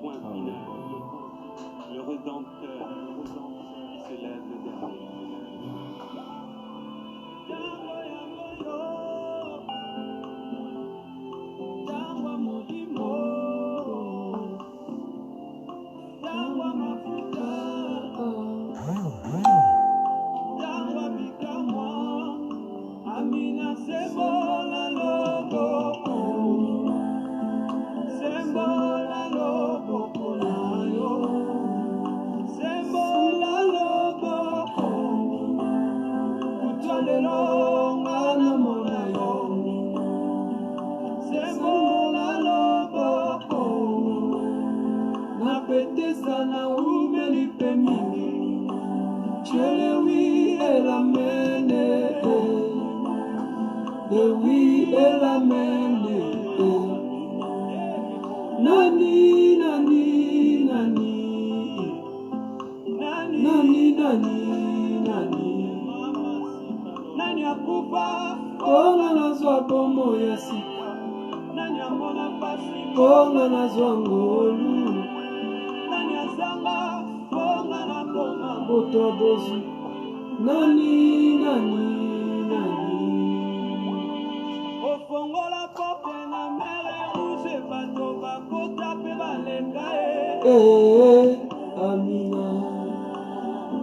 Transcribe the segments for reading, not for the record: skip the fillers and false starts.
point final. Le Rédempteur qui se lève le dernier. Sana umelipe mingi, oui et la mene, oui et la mene, nani, nani, nani, nani, nani, nani, nani akufa, konga nazwa bomo ya sika, nani amona pasi, konga nazwa ngolu. Nani, nani, nani. Ofongola porte na mer rouge bato bakota pe balenga Amina.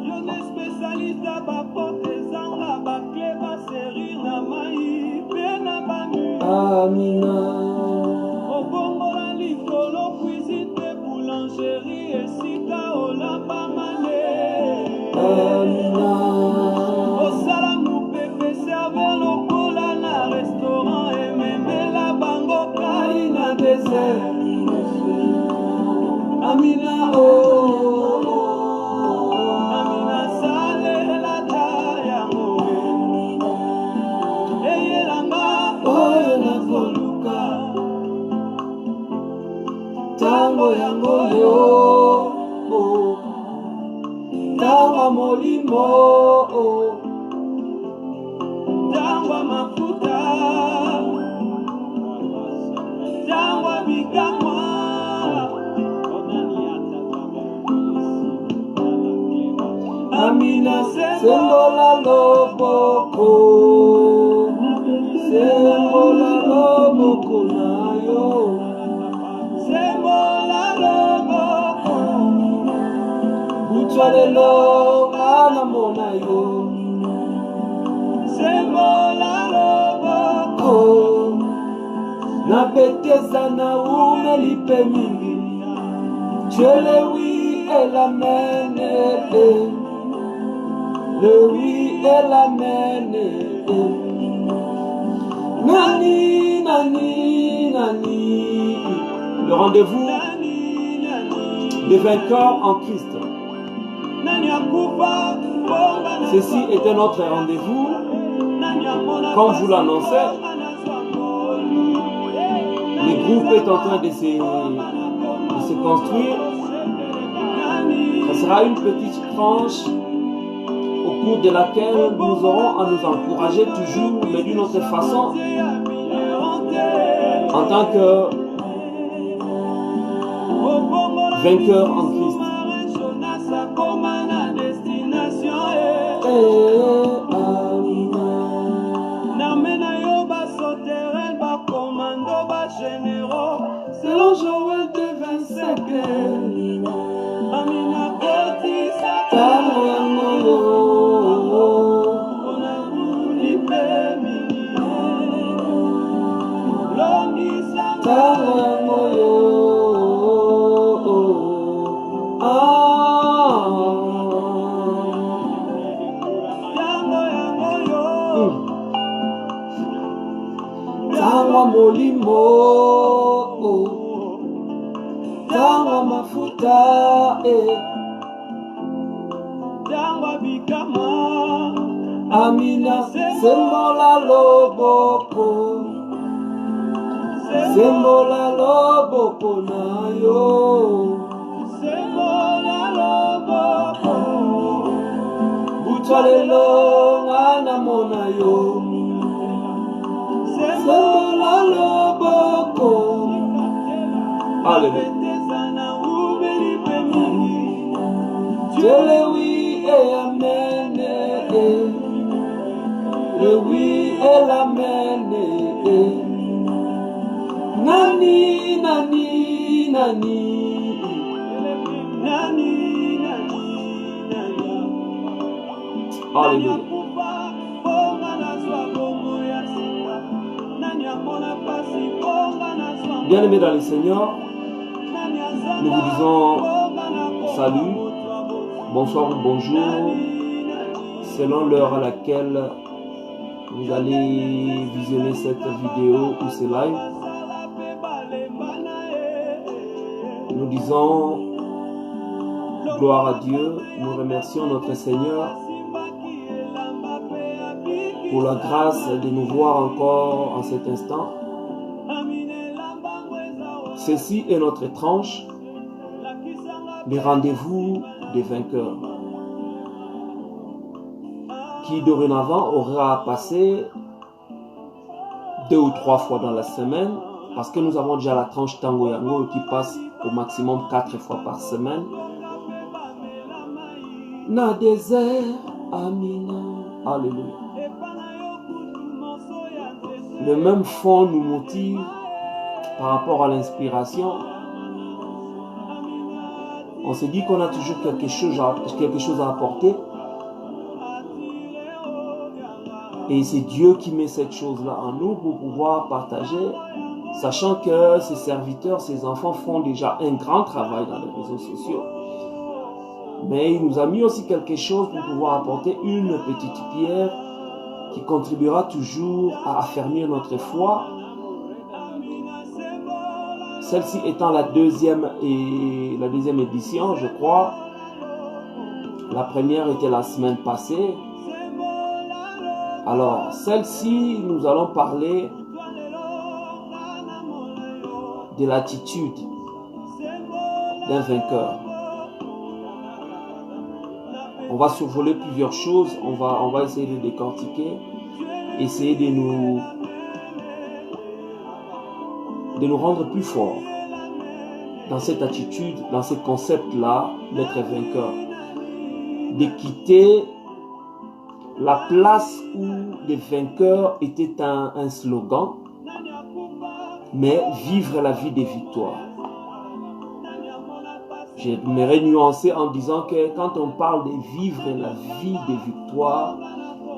Yo ne spécialiste ba porte zanga ba clé ba série na mai pe na banu. Amina. Ofongola likolo cuisine boulangerie esika olamba mane. Amina. Osalamu pepe serveur lokola na restaurant et même la bango kai na dessert. Amina oh, Amina sale la taya moe. Eye langa oyo na koluka. Tango yango yo. Tango molimo, tango mafuta, tango bikamwa. Amina sembola loboko, sembola loboko nayo, sembola loboko. Lelo ana mona yo sembola loboko na petesa na umelipe mingi Dieu le oui et la mene le oui et la mene nani nani nani le rendez-vous des vainqueurs en Christ. Ceci est un autre rendez-vous, comme vous l'annoncez. Le groupe est en train de se construire. Ce sera une petite tranche au cours de laquelle nous aurons à nous encourager toujours, mais d'une autre façon, en tant que vainqueurs en Christ. Selon Joël de 25 Amina Koti Satano Yamolo Ona Ulipe Mini Longi Satano Yamolo Tango molimo Tango mafuta Tango bikama Amina sembola loboko sembola loboko nayo sembola loboko butwa lelo ngana mona yo sembola loboko Alléluia. Dieu le oui et amen. Le oui et l'amen. Nani, nani, nani. Nani, nani, nani. Alléluia. Bien-aimés dans le Seigneur, nous vous disons salut, bonsoir ou bonjour, selon l'heure à laquelle vous allez visionner cette vidéo ou ce live. Nous disons gloire à Dieu, nous remercions notre Seigneur pour la grâce de nous voir encore en cet instant. Ceci est notre tranche, les rendez-vous des vainqueurs, qui dorénavant aura passé 2 ou 3 fois dans la semaine, parce que nous avons déjà la tranche Tango Yango qui passe au maximum 4 fois par semaine. Na désert, Amina, alléluia. Le même fond nous motive par rapport à l'inspiration. On se dit qu'on a toujours quelque chose à apporter. Et c'est Dieu qui met cette chose-là en nous pour pouvoir partager, sachant que ses serviteurs, ses enfants font déjà un grand travail dans les réseaux sociaux. Mais il nous a mis aussi quelque chose pour pouvoir apporter une petite pierre qui contribuera toujours à affermir notre foi. Celle-ci étant la deuxième édition, je crois. La première était la semaine passée. Alors, celle-ci, nous allons parler de l'attitude d'un vainqueur. On va survoler plusieurs choses, on va essayer de décortiquer, essayer de nous rendre plus forts dans cette attitude, dans ce concept-là d'être vainqueur. De quitter la place où les vainqueurs étaient un slogan, mais vivre la vie des victoires. J'aimerais nuancer en disant que quand on parle de vivre la vie des victoires,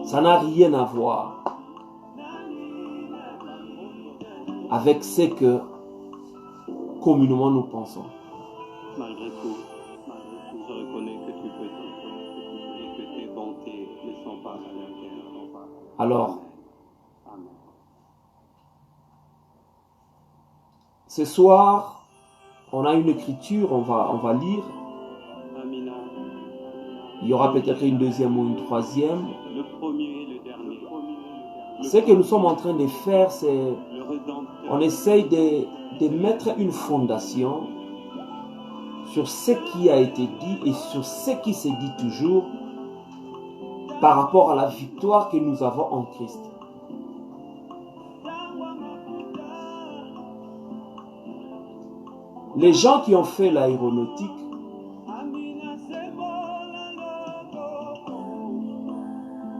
ça n'a rien à voir avec ce que communément nous pensons. Malgré tout, je reconnais que tu peux et que tes bontés ne sont pas à l'intérieur. Alors, ce soir, on a une écriture, on va lire. Amina. Il y aura peut-être une deuxième ou une troisième. Le premier et le dernier. Ce que nous sommes en train de faire, c'est on essaye de mettre une fondation sur ce qui a été dit et sur ce qui se dit toujours par rapport à la victoire que nous avons en Christ. Les gens qui ont fait l'aéronautique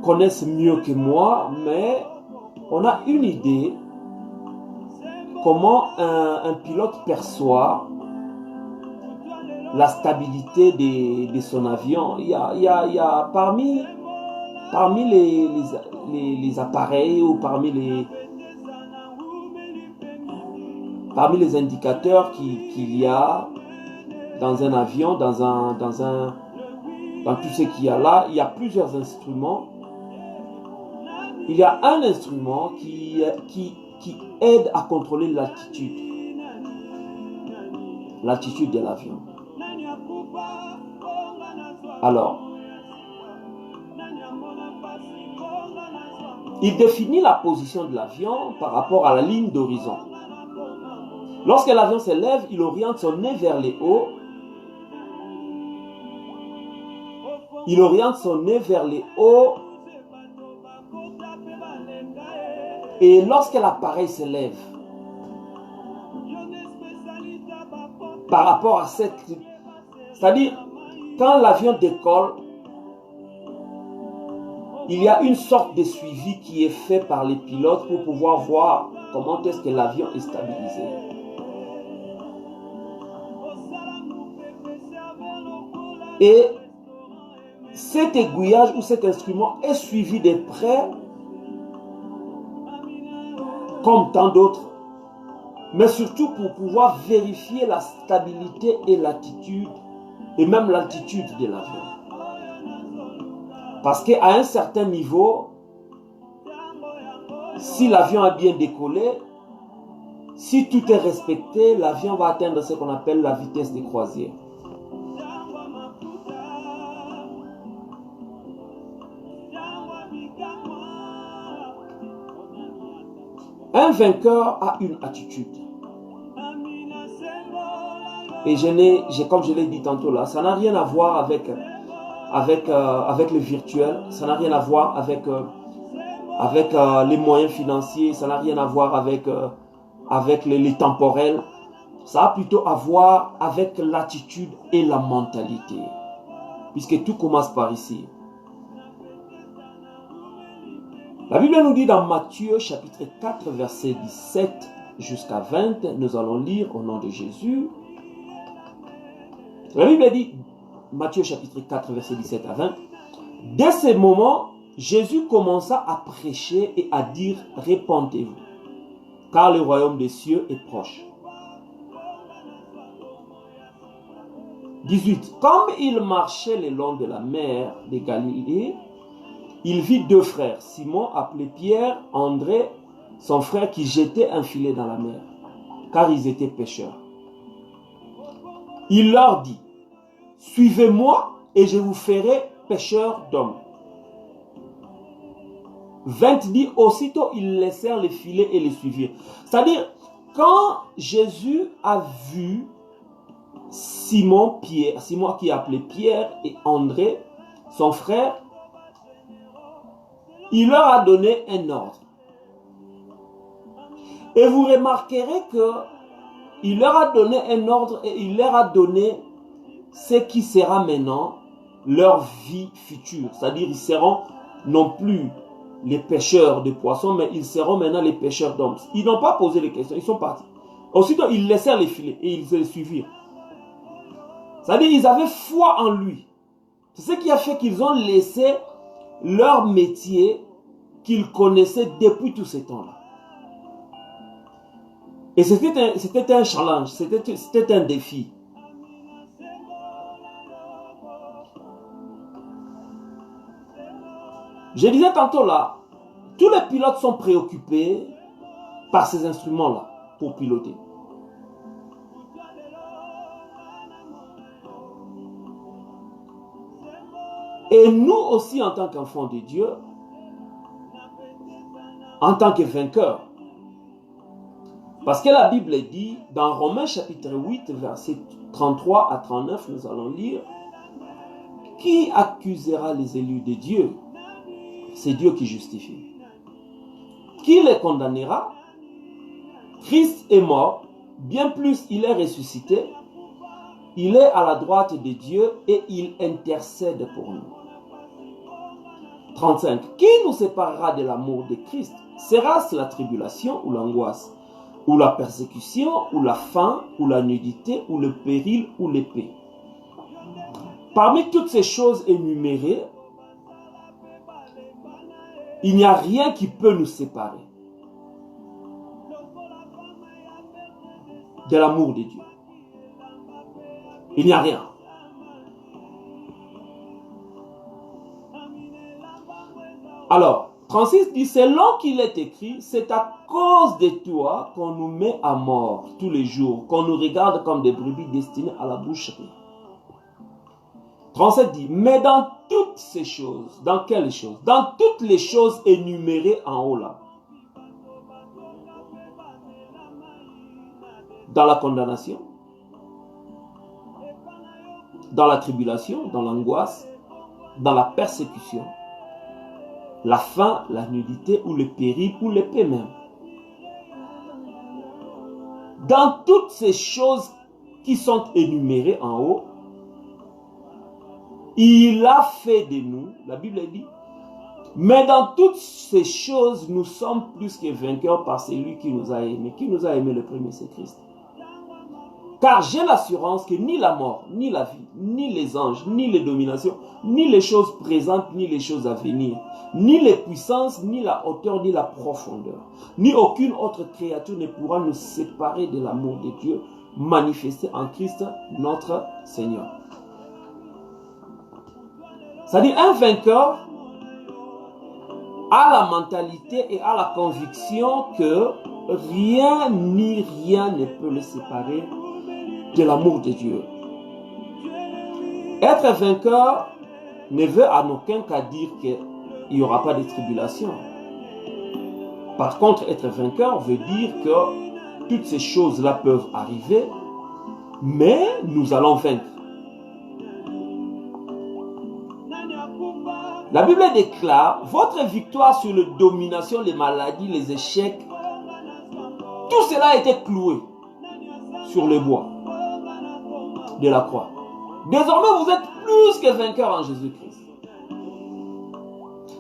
connaissent mieux que moi, mais on a une idée comment un pilote perçoit la stabilité de son avion. Il y a parmi les appareils ou parmi les indicateurs qu'il y a dans un avion, dans tout ce qu'il y a là, il y a plusieurs instruments. Il y a un instrument qui aide à contrôler l'attitude de l'avion. Alors, il définit la position de l'avion par rapport à la ligne d'horizon. Lorsque l'avion se lève, il oriente son nez vers les hauts. Il oriente son nez vers les hauts. Et lorsque l'appareil se lève, par rapport à cette... C'est-à-dire, quand l'avion décolle, il y a une sorte de suivi qui est fait par les pilotes pour pouvoir voir comment est-ce que l'avion est stabilisé. Et cet aiguillage ou cet instrument est suivi de près, comme tant d'autres, mais surtout pour pouvoir vérifier la stabilité et l'attitude, et même l'altitude de l'avion. Parce qu'à un certain niveau, si l'avion a bien décollé, si tout est respecté, l'avion va atteindre ce qu'on appelle la vitesse de croisière. Un vainqueur a une attitude. Et comme je l'ai dit tantôt là, ça n'a rien à voir avec le virtuel, ça n'a rien à voir avec les moyens financiers, ça n'a rien à voir avec les temporels. Ça a plutôt à voir avec l'attitude et la mentalité. Puisque tout commence par ici. La Bible nous dit dans Matthieu chapitre 4 verset 17 jusqu'à 20, nous allons lire au nom de Jésus. La Bible dit, Matthieu chapitre 4 verset 17 à 20, dès ce moment, Jésus commença à prêcher et à dire, répentez-vous, car le royaume des cieux est proche. 18. Comme il marchait le long de la mer de Galilée, il vit deux frères, Simon appelé Pierre, André, son frère qui jetait un filet dans la mer, car ils étaient pêcheurs. Il leur dit, suivez-moi et je vous ferai pêcheurs d'hommes. 20 dit, aussitôt ils laissèrent les filets et les suivirent. C'est-à-dire, quand Jésus a vu Simon qui est appelé Pierre et André, son frère, il leur a donné un ordre. Et vous remarquerez que il leur a donné un ordre et il leur a donné ce qui sera maintenant leur vie future. C'est-à-dire, ils seront non plus les pêcheurs de poissons, mais ils seront maintenant les pêcheurs d'hommes. Ils n'ont pas posé les questions, ils sont partis. Aussitôt, ils laissèrent les filets et ils les suivirent. C'est-à-dire, ils avaient foi en lui. C'est ce qui a fait qu'ils ont laissé leur métier qu'ils connaissaient depuis tous ces temps-là. Et c'était un challenge, c'était un défi. Je disais tantôt là, tous les pilotes sont préoccupés par ces instruments-là pour piloter. Et nous aussi, en tant qu'enfants de Dieu, en tant que vainqueurs, parce que la Bible dit, dans Romains chapitre 8, versets 33 à 39, nous allons lire, qui accusera les élus de Dieu? C'est Dieu qui justifie. Qui les condamnera? Christ est mort, bien plus il est ressuscité, il est à la droite de Dieu et il intercède pour nous. 35. Qui nous séparera de l'amour de Christ? Sera-ce la tribulation ou l'angoisse, ou la persécution, ou la faim, ou la nudité, ou le péril, ou l'épée? Parmi toutes ces choses énumérées, il n'y a rien qui peut nous séparer de l'amour de Dieu. Il n'y a rien. Alors, 36 dit, selon qu'il est écrit, c'est à cause de toi qu'on nous met à mort tous les jours, qu'on nous regarde comme des brebis destinées à la boucherie. 37 dit, mais dans toutes ces choses, dans quelles choses? Dans toutes les choses énumérées en haut là. Dans la condamnation, dans la tribulation, dans l'angoisse, dans la persécution, la faim, la nudité ou le péril ou l'épée même. Dans toutes ces choses qui sont énumérées en haut, Il a fait de nous, la Bible dit, mais dans toutes ces choses, nous sommes plus que vainqueurs par celui qui nous a aimés. Qui nous a aimés le premier, c'est Christ. Car j'ai l'assurance que ni la mort, ni la vie, ni les anges, ni les dominations, ni les choses présentes, ni les choses à venir, ni les puissances, ni la hauteur, ni la profondeur, ni aucune autre créature ne pourra nous séparer de l'amour de Dieu manifesté en Christ notre Seigneur. C'est-à-dire un vainqueur a la mentalité et a la conviction que rien ni rien ne peut le séparer de l'amour de Dieu. Être vainqueur ne veut en aucun cas dire qu'il n'y aura pas de tribulation. Par contre, être vainqueur veut dire que toutes ces choses-là peuvent arriver, mais nous allons vaincre. La Bible déclare, votre victoire sur la domination, les maladies, les échecs, tout cela a été cloué sur le bois de la croix. Désormais, vous êtes plus que vainqueurs en Jésus-Christ.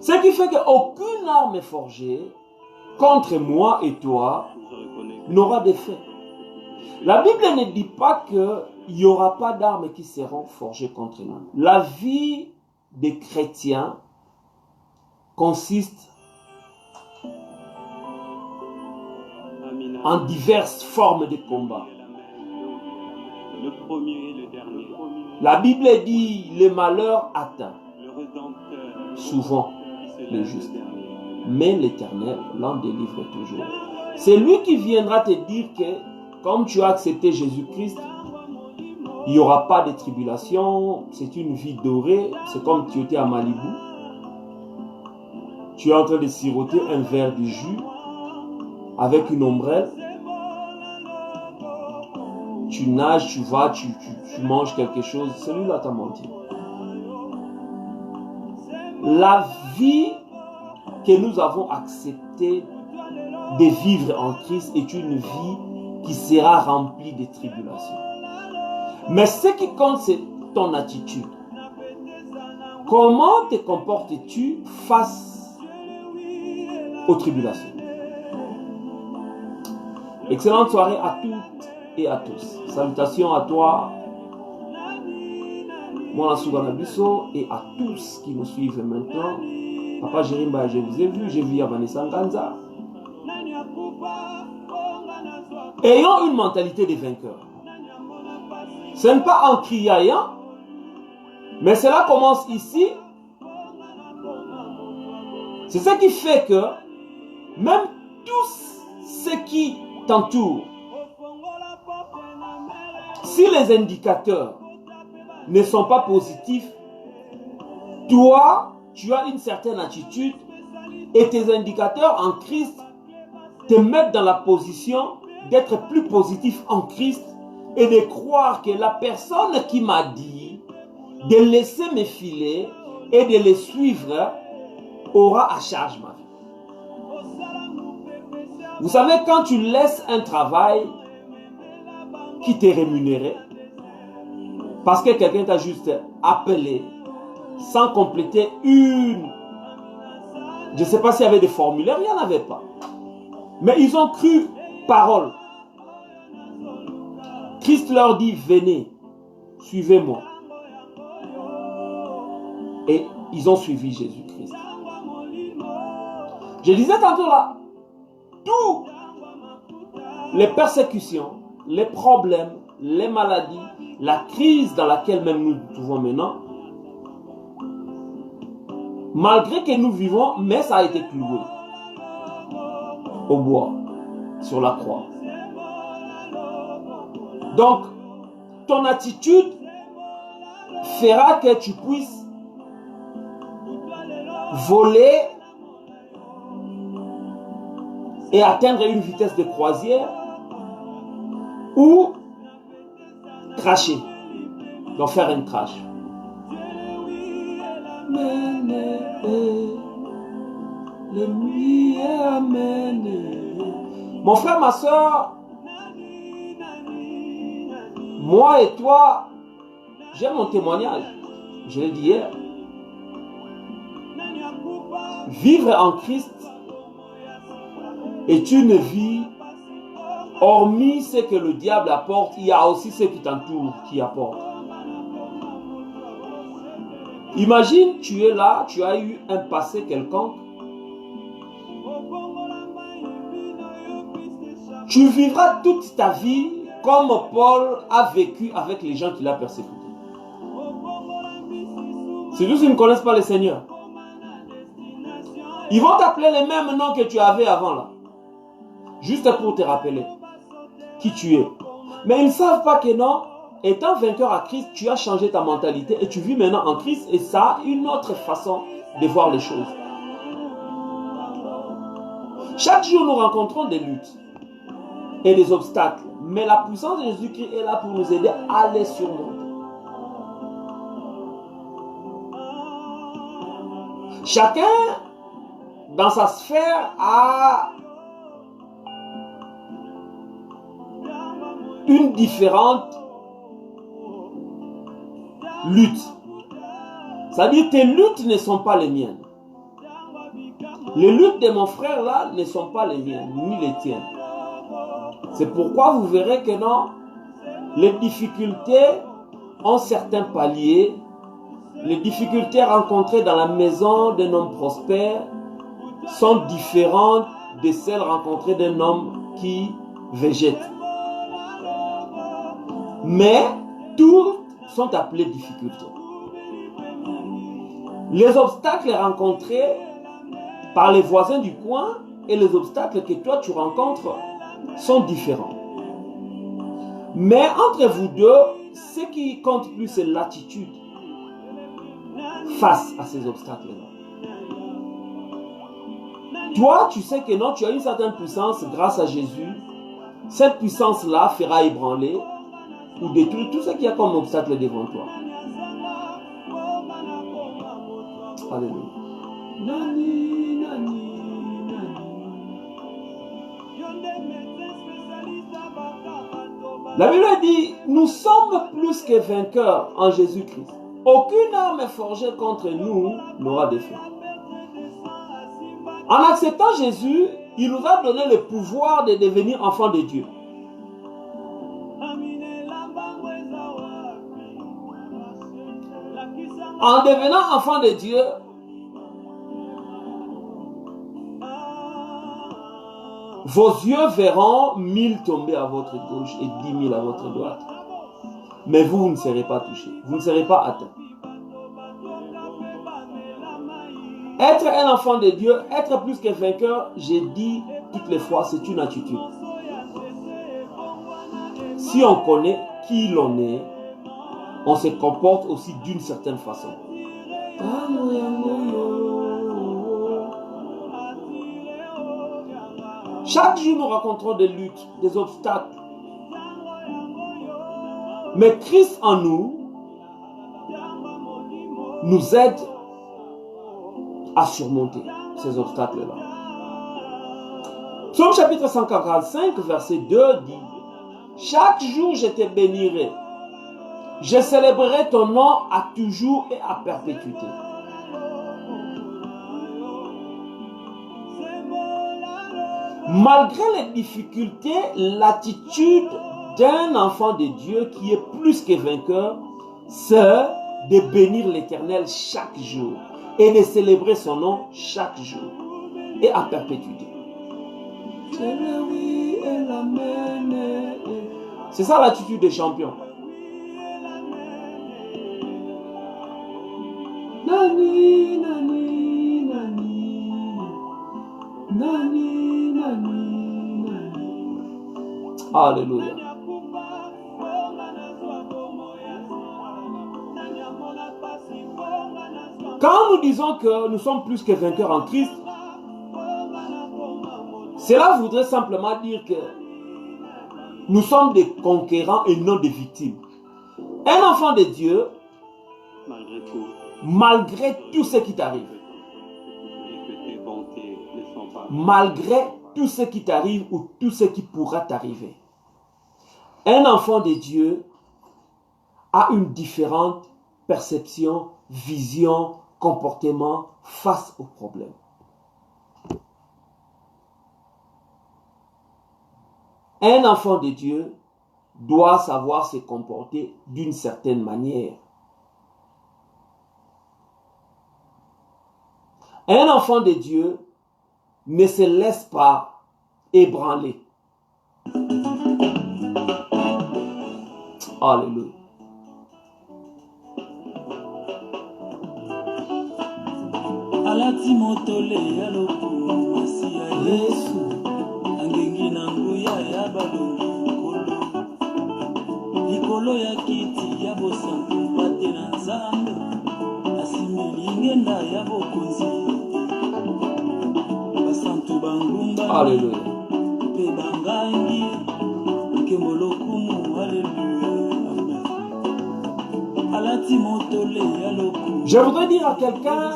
Ce qui fait qu'aucune arme forgée contre moi et toi n'aura d'effet. La Bible ne dit pas qu'il n'y aura pas d'armes qui seront forgées contre nous. La vie des chrétiens consiste en diverses formes de combat. Le premier et le dernier. La Bible dit le malheur atteint souvent le juste, mais l'Éternel l'en délivre toujours. C'est lui qui viendra te dire que comme tu as accepté Jésus-Christ, il n'y aura pas de tribulation, c'est une vie dorée, c'est comme tu étais à Malibu. Tu es en train de siroter un verre de jus avec une ombrelle. Tu nages, tu vas, tu manges quelque chose, celui-là t'a menti. La vie que nous avons accepté de vivre en Christ est une vie qui sera remplie de tribulations. Mais ce qui compte, c'est ton attitude. Comment te comportes-tu face aux tribulations? Excellente soirée à toutes et à tous. Salutations à toi, Mwana Souganabiso, et à tous qui nous suivent maintenant. Papa Jérimba, je vous ai vu, j'ai vu Vanessa Nganza. Ayons une mentalité de vainqueur. Ce n'est pas en criaillant, mais cela commence ici. C'est ce qui fait que même tous ceux qui t'entourent, si les indicateurs ne sont pas positifs, toi, tu as une certaine attitude et tes indicateurs en Christ te mettent dans la position d'être plus positif en Christ et de croire que la personne qui m'a dit de laisser me filer et de les suivre aura à charge ma vie. Vous savez, quand tu laisses un travail qui t'est rémunéré, parce que quelqu'un t'a juste appelé sans compléter une... Je ne sais pas s'il y avait des formulaires, il n'y en avait pas. Mais ils ont cru parole. Christ leur dit, venez, suivez-moi. Et ils ont suivi Jésus-Christ. Je disais tantôt là, tous les persécutions, les problèmes, les maladies, la crise dans laquelle même nous nous trouvons maintenant, malgré que nous vivons, mais ça a été cloué au bois, sur la croix. Donc, ton attitude fera que tu puisses voler et atteindre une vitesse de croisière ou cracher, donc faire un crash. Mon frère, ma soeur, moi et toi, j'ai mon témoignage. je l'ai dit hier, vivre en Christ est une vie, hormis ce que le diable apporte, il y a aussi ceux qui t'entourent qui apportent. Imagine, tu es là, tu as eu un passé quelconque. Tu vivras toute ta vie comme Paul a vécu avec les gens qu'il a persécutés. C'est juste qu'ils ne connaissent pas le Seigneur. Ils vont t'appeler les mêmes noms que tu avais avant là. Juste pour te rappeler qui tu es. Mais ils ne savent pas que non, étant vainqueur à Christ, tu as changé ta mentalité et tu vis maintenant en Christ et ça a une autre façon de voir les choses. Chaque jour, nous rencontrons des luttes et des obstacles. Mais la puissance de Jésus-Christ est là pour nous aider à les surmonter. Chacun, dans sa sphère, a une différente lutte. C'est-à-dire, tes luttes ne sont pas les miennes. Les luttes de mon frère là ne sont pas les miennes, ni les tiennes. C'est pourquoi vous verrez que non, les difficultés ont certains paliers. Les difficultés rencontrées dans la maison d'un homme prospère sont différentes de celles rencontrées d'un homme qui végète. Mais toutes sont appelées difficultés. Les obstacles rencontrés par les voisins du coin et les obstacles que toi tu rencontres sont différents. Mais entre vous deux, ce qui compte plus, c'est l'attitude face à ces obstacles-là. Toi, tu sais que non, tu as une certaine puissance grâce à Jésus. Cette puissance-là fera ébranler ou détruire tout ce qu'il y a comme obstacle devant toi. Alléluia. Nani, nani, nani. La Bible dit, nous sommes plus que vainqueurs en Jésus-Christ. Aucune arme forgée contre nous n'aura d'effet. En acceptant Jésus, il nous a donné le pouvoir de devenir enfants de Dieu. En devenant enfant de Dieu, vos yeux verront 1000 tomber à votre gauche et 10 000 à votre droite. Mais vous ne serez pas touchés. Vous ne serez pas atteints. Être un enfant de Dieu, être plus que vainqueur, j'ai dit toutes les fois, c'est une attitude. Si on connaît qui l'on est, on se comporte aussi d'une certaine façon. Chaque jour, nous rencontrons des luttes, des obstacles. Mais Christ en nous aide à surmonter ces obstacles-là. Psaume chapitre 145, verset 2 dit: chaque jour je te bénirai, je célébrerai ton nom à toujours et à perpétuité. Malgré les difficultés, l'attitude d'un enfant de Dieu qui est plus que vainqueur, c'est de bénir l'Éternel chaque jour et de célébrer son nom chaque jour et à perpétuité. C'est ça l'attitude des champions. Nani, nani, nani. Nani, nani, nani. Alléluia. Quand nous disons que nous sommes plus que vainqueurs en Christ, cela voudrait simplement dire que nous sommes des conquérants et non des victimes. Un enfant de Dieu, malgré tout ce qui t'arrive, malgré tout ce qui t'arrive ou tout ce qui pourra t'arriver, un enfant de Dieu a une différente perception, vision, comportement face au problème. Un enfant de Dieu doit savoir se comporter d'une certaine manière. Un enfant de Dieu ne se laisse pas ébranler. Alléluia. Alati motole ya lopo masi ya Yesu angengi na nguya ya balongi likolo ya kiti ya bosantu pate na Nzambe asimeli ngenda ya bokonzi basantu bangumba Alléluia. pe bangangi nkembo lokumu. Alléluia. Amen. Alati motole ya lopo. Je voudrais dire à quelqu'un,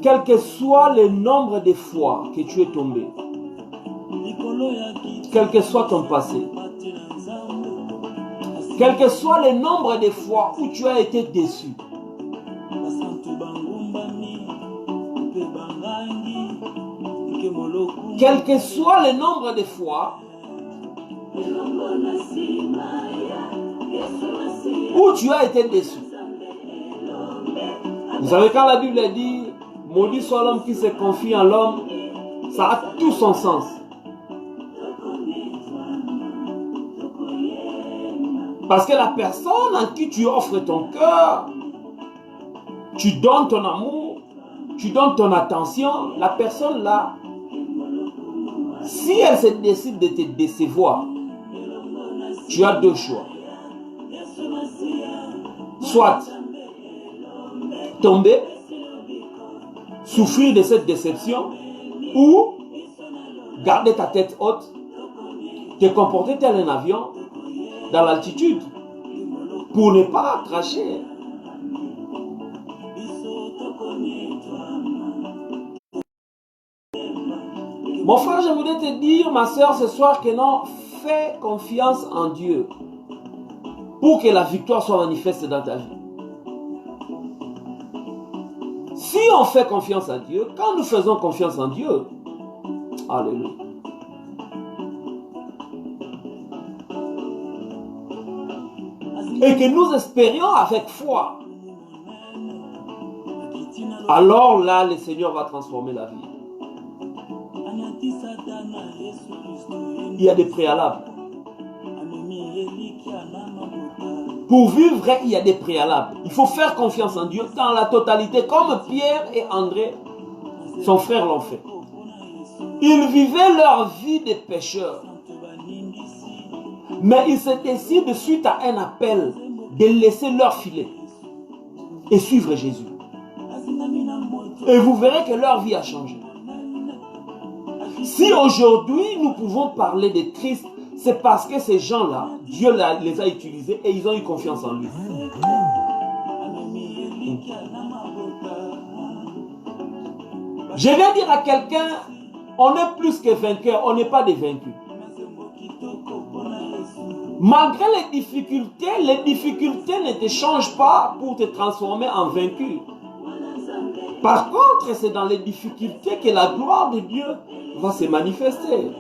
quel que soit le nombre de fois que tu es tombé, quel que soit ton passé, quel que soit le nombre de fois où tu as été déçu, quel que soit le nombre de fois où tu as été déçu. Vous savez, quand la Bible dit « Maudit soit l'homme qui se confie en l'homme », ça a tout son sens. Parce que la personne à qui tu offres ton cœur, tu donnes ton amour, tu donnes ton attention, la personne là, si elle se décide de te décevoir, tu as deux choix. Soit tomber, souffrir de cette déception, ou garder ta tête haute, te comporter tel un avion dans l'altitude pour ne pas cracher. Mon frère, je voulais te dire, ma soeur, ce soir, que non, fais confiance en Dieu pour que la victoire soit manifeste dans ta vie. Si on fait confiance à Dieu, quand nous faisons confiance en Dieu, alléluia. Et que nous espérions avec foi, alors là, le Seigneur va transformer la vie. Il y a des préalables. Pour vivre vrai, il y a des préalables. Il faut faire confiance en Dieu dans la totalité, comme Pierre et André, son frère, l'ont fait. Ils vivaient leur vie de pécheurs. Mais ils se décident, suite à un appel, de laisser leur filet et suivre Jésus. Et vous verrez que leur vie a changé. Si aujourd'hui nous pouvons parler de Christ, c'est parce que ces gens-là, Dieu les a utilisés et ils ont eu confiance en lui. Je viens dire à quelqu'un, on est plus que vainqueurs, on n'est pas des vaincus. Malgré les difficultés ne te changent pas pour te transformer en vaincu. Par contre, c'est dans les difficultés que la gloire de Dieu va se manifester.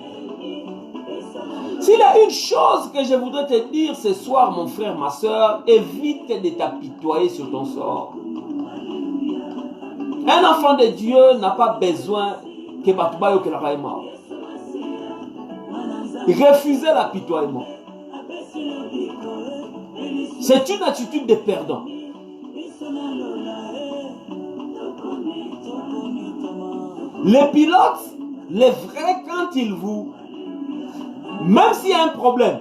S'il y a une chose que je voudrais te dire ce soir, mon frère, ma soeur, évite de t'apitoyer sur ton sort. Un enfant de Dieu n'a pas besoin que Batubayo que la mort. Refusez l'apitoiement. C'est une attitude de perdant. Les pilotes, les vrais, quand ils vous... Même s'il y a un problème,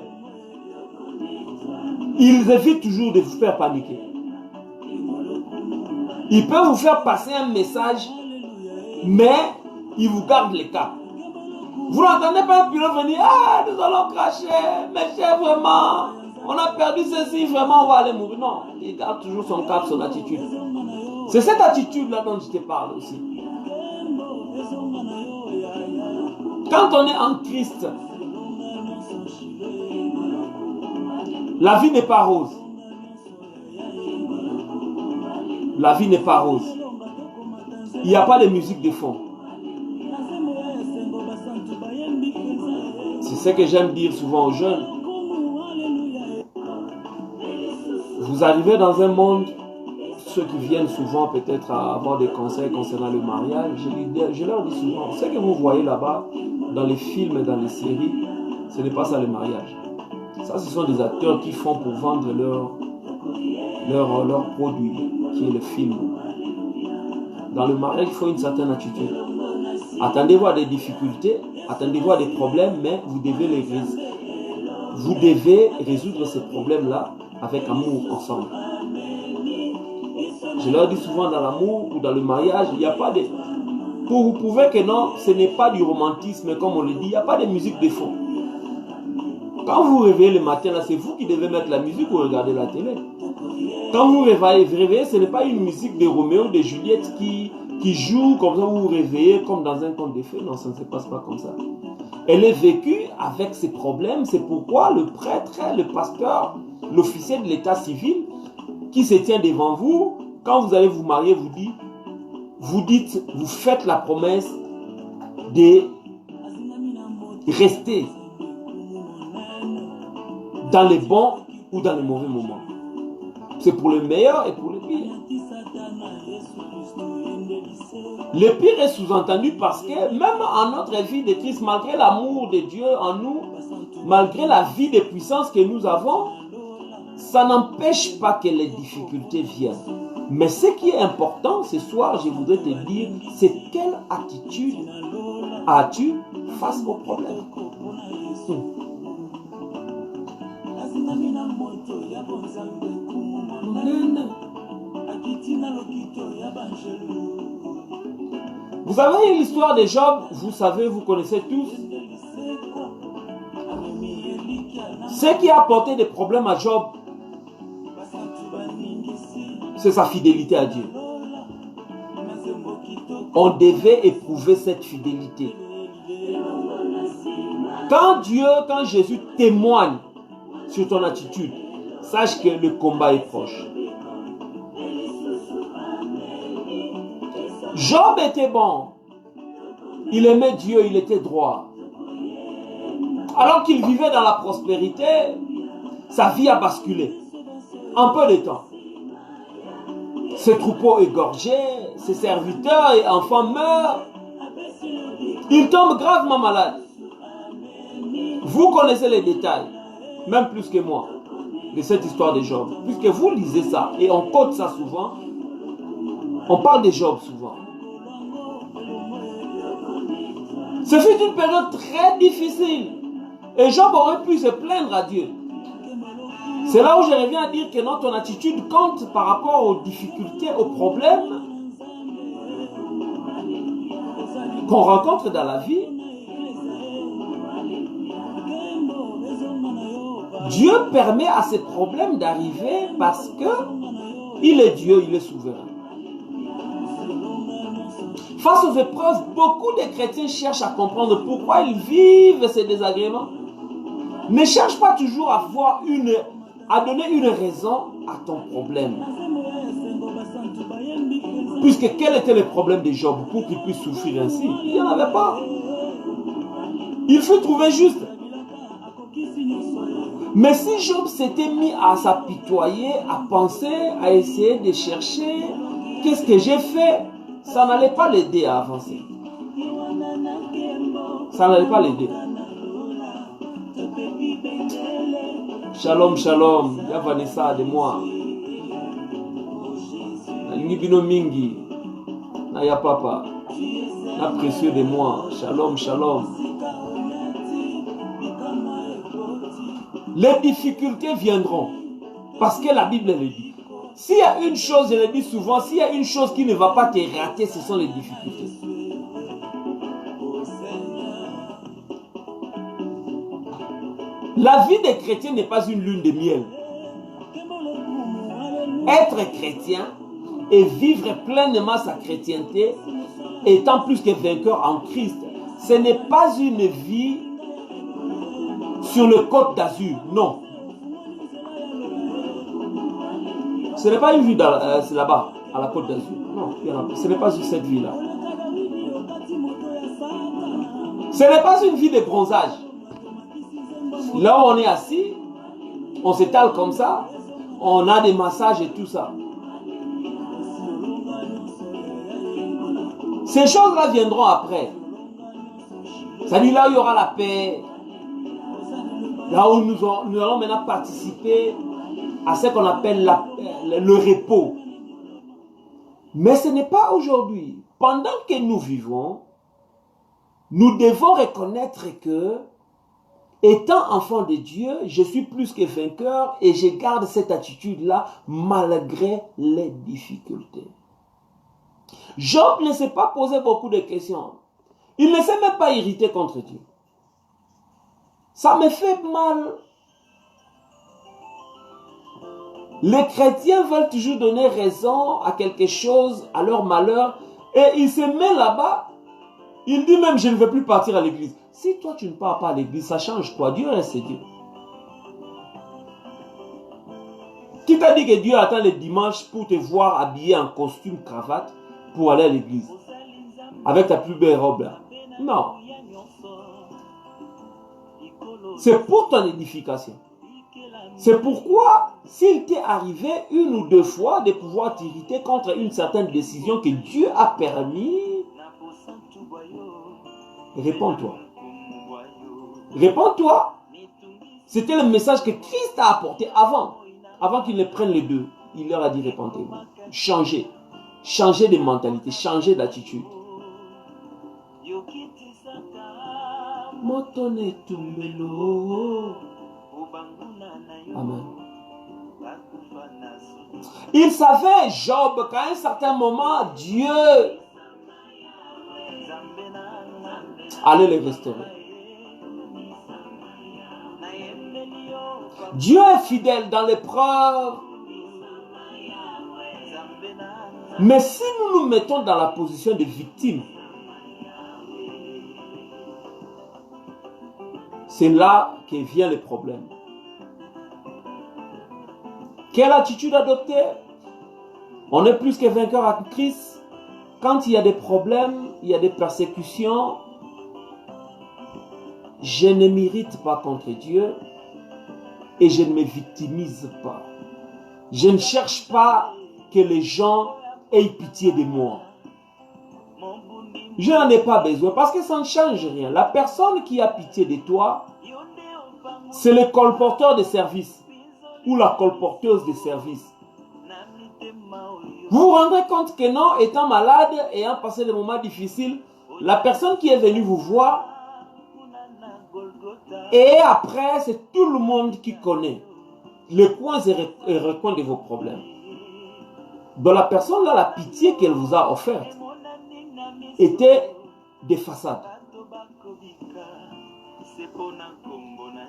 ils évitent toujours de vous faire paniquer. Ils peuvent vous faire passer un message, mais ils vous gardent le cap. Vous n'entendez pas un pilote venir, ah, nous allons cracher, mais chef, vraiment, on a perdu ceci, vraiment, on va aller mourir. Non, il garde toujours son cap, son attitude. C'est cette attitude-là dont je te parle aussi. Quand on est en Christ, la vie n'est pas rose. la vie n'est pas rose. Il n'y a pas de musique de fond. C'est ce que j'aime dire souvent aux jeunes. Vous arrivez dans un monde, ceux qui viennent souvent peut-être à avoir des conseils concernant le mariage, je leur dis souvent, ce que vous voyez là-bas, dans les films et dans les séries, ce n'est pas ça le mariage. Ça, ce sont des acteurs qui font pour vendre leur produit, qui est le film. Dans le mariage, il faut une certaine attitude. Attendez-vous à des difficultés, attendez-vous à des problèmes, mais vous devez résoudre ces problèmes-là avec amour ensemble. Je leur dis souvent, dans l'amour ou dans le mariage, il n'y a pas de... Pour vous prouver que non, ce n'est pas du romantisme, comme on le dit, il n'y a pas de musique de fond. Quand vous vous réveillez le matin, là, c'est vous qui devez mettre la musique ou regarder la télé. Quand vous vous réveillez, ce n'est pas une musique de Roméo ou de Juliette qui joue comme ça, vous vous réveillez comme dans un conte de fées. Non, ça ne se passe pas comme ça. Elle est vécue avec ses problèmes. C'est pourquoi le prêtre, le pasteur, l'officier de l'état civil qui se tient devant vous, quand vous allez vous marier, vous faites la promesse de rester dans les bons ou dans les mauvais moments. C'est pour le meilleur et pour le pire. Le pire est sous-entendu parce que même en notre vie de Christ, malgré l'amour de Dieu en nous, malgré la vie de puissance que nous avons, ça n'empêche pas que les difficultés viennent. Mais ce qui est important ce soir, je voudrais te dire, c'est quelle attitude as-tu face aux problèmes. Vous savez l'histoire de Job, vous savez, vous connaissez tous. Ce qui a apporté des problèmes à Job, c'est sa fidélité à Dieu. On devait éprouver cette fidélité. Quand Jésus témoigne sur ton attitude, sache que le combat est proche. Job était bon. Il aimait Dieu, il était droit. Alors qu'il vivait dans la prospérité, sa vie a basculé. En peu de temps. Ses troupeaux égorgés, ses serviteurs et enfants meurent. Il tombe gravement malade. Vous connaissez les détails, même plus que moi, de cette histoire de Job. Puisque vous lisez ça et on quote ça souvent. On parle de Job souvent. Ce fut une période très difficile. Et Job aurait pu se plaindre à Dieu. C'est là où je reviens à dire que ton attitude compte par rapport aux difficultés, aux problèmes qu'on rencontre dans la vie. Dieu permet à ces problèmes d'arriver parce que il est Dieu, il est souverain. Face aux épreuves, beaucoup de chrétiens cherchent à comprendre pourquoi ils vivent ces désagréments. Ne cherche pas toujours à donner une raison à ton problème. Puisque quel était le problème de Job pour qu'il puisse souffrir ainsi? Il n'y en avait pas. Il fut trouvé juste. Mais si Job s'était mis à s'apitoyer, à penser, à essayer de chercher, qu'est-ce que j'ai fait? Ça n'allait pas l'aider à avancer. Ça n'allait pas l'aider. Shalom, shalom. Ya Vanessa de moi. Na Nibino Mingi. Na ya papa. Na précieux de moi. Shalom, shalom. Les difficultés viendront. Parce que la Bible le dit. S'il y a une chose, je le dis souvent, s'il y a une chose qui ne va pas te rater, ce sont les difficultés. La vie des chrétiens n'est pas une lune de miel. Être chrétien et vivre pleinement sa chrétienté, étant plus que vainqueur en Christ, ce n'est pas une vie sur le Côte d'Azur, non. Ce n'est pas une vie là-bas, à la Côte d'Azur. Non, il y en a pas. Ce n'est pas cette vie-là. Ce n'est pas une vie de bronzage. Là où on est assis, on s'étale comme ça, on a des massages et tout ça. Ces choses-là viendront après. C'est-à-dire là où il y aura la paix, là où nous allons maintenant participer à ce qu'on appelle le repos. Mais ce n'est pas aujourd'hui. Pendant que nous vivons, nous devons reconnaître que, étant enfant de Dieu, je suis plus que vainqueur et je garde cette attitude-là malgré les difficultés. Job ne s'est pas posé beaucoup de questions. Il ne s'est même pas irrité contre Dieu. Ça me fait mal. Les chrétiens veulent toujours donner raison à quelque chose, à leur malheur, et il se met là-bas. Il dit même, je ne veux plus partir à l'église. Si toi tu ne pars pas à l'église, ça change quoi? Dieu reste Dieu. Qui t'a dit que Dieu attend le dimanche pour te voir habillé en costume, cravate, pour aller à l'église? Avec ta plus belle robe là? Non. C'est pour ton édification. C'est pourquoi, s'il t'est arrivé une ou deux fois de pouvoir t'irriter contre une certaine décision que Dieu a permis, réponds-toi. Réponds-toi. C'était le message que Christ a apporté avant qu'ils ne prennent les deux. Il leur a dit répentez-vous. Changez. Changez de mentalité, changez d'attitude. Amen. Il savait, Job, qu'à un certain moment, Dieu allait les restaurer. Dieu est fidèle dans l'épreuve. Mais si nous nous mettons dans la position de victime, c'est là que vient le problème. Quelle attitude adopter? On est plus que vainqueur à Christ. Quand il y a des problèmes, il y a des persécutions, je ne m'irrite pas contre Dieu et je ne me victimise pas. Je ne cherche pas que les gens aient pitié de moi. Je n'en ai pas besoin parce que ça ne change rien. La personne qui a pitié de toi, c'est le colporteur de service ou la colporteuse de service. Vous vous rendrez compte que non, étant malade, ayant passé des moments difficiles, la personne qui est venue vous voir, et après, c'est tout le monde qui connaît les coins et recoins de vos problèmes. Dans la personne là, la pitié qu'elle vous a offerte était des façades.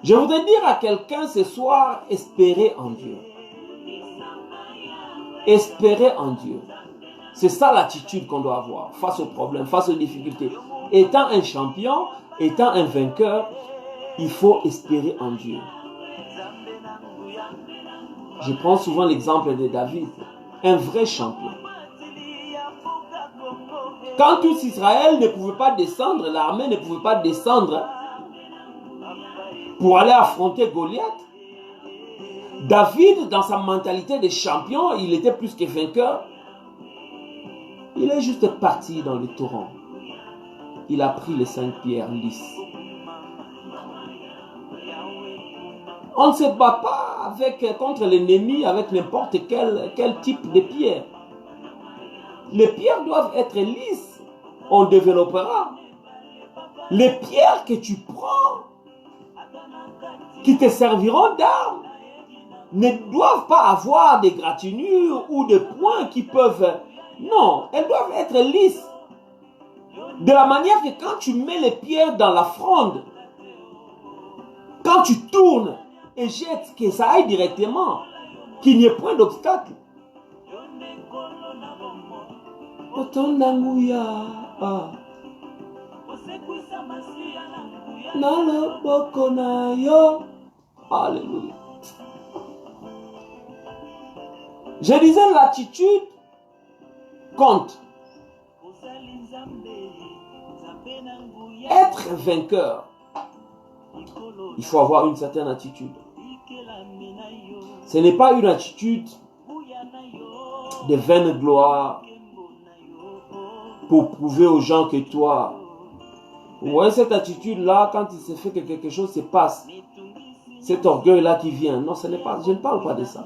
Je voudrais dire à quelqu'un ce soir, espérez en Dieu. Espérez en Dieu. C'est ça l'attitude qu'on doit avoir face aux problèmes, face aux difficultés. Étant un champion, étant un vainqueur, il faut espérer en Dieu. Je prends souvent l'exemple de David, un vrai champion. Quand tout Israël ne pouvait pas descendre, l'armée ne pouvait pas descendre pour aller affronter Goliath, David, dans sa mentalité de champion, il était plus que vainqueur. Il est juste parti dans le torrent. Il a pris les 5 pierres lisses. On ne se bat pas contre l'ennemi avec n'importe quel type de pierre. Les pierres doivent être lisses. On développera. Les pierres que tu prends, qui te serviront d'armes, ne doivent pas avoir des gratinures ou des points qui peuvent... Non, elles doivent être lisses. De la manière que quand tu mets les pierres dans la fronde, quand tu tournes et jettes, que ça aille directement, qu'il n'y ait point d'obstacle. Alléluia. Je disais l'attitude compte. Être vainqueur, il faut avoir une certaine attitude. Ce n'est pas une attitude de vaine gloire pour prouver aux gens que toi... Vous voyez cette attitude-là, quand il se fait que quelque chose se passe, cet orgueil-là qui vient. Non, je ne parle pas de ça.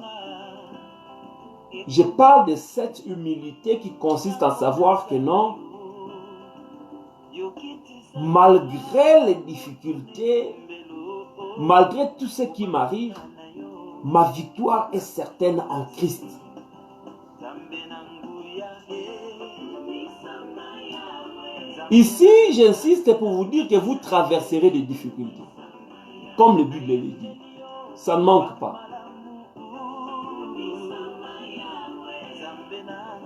Je parle de cette humilité qui consiste à savoir que non, malgré les difficultés, malgré tout ce qui m'arrive, ma victoire est certaine en Christ. Ici, j'insiste pour vous dire que vous traverserez des difficultés. Comme le Bible le dit. Ça ne manque pas.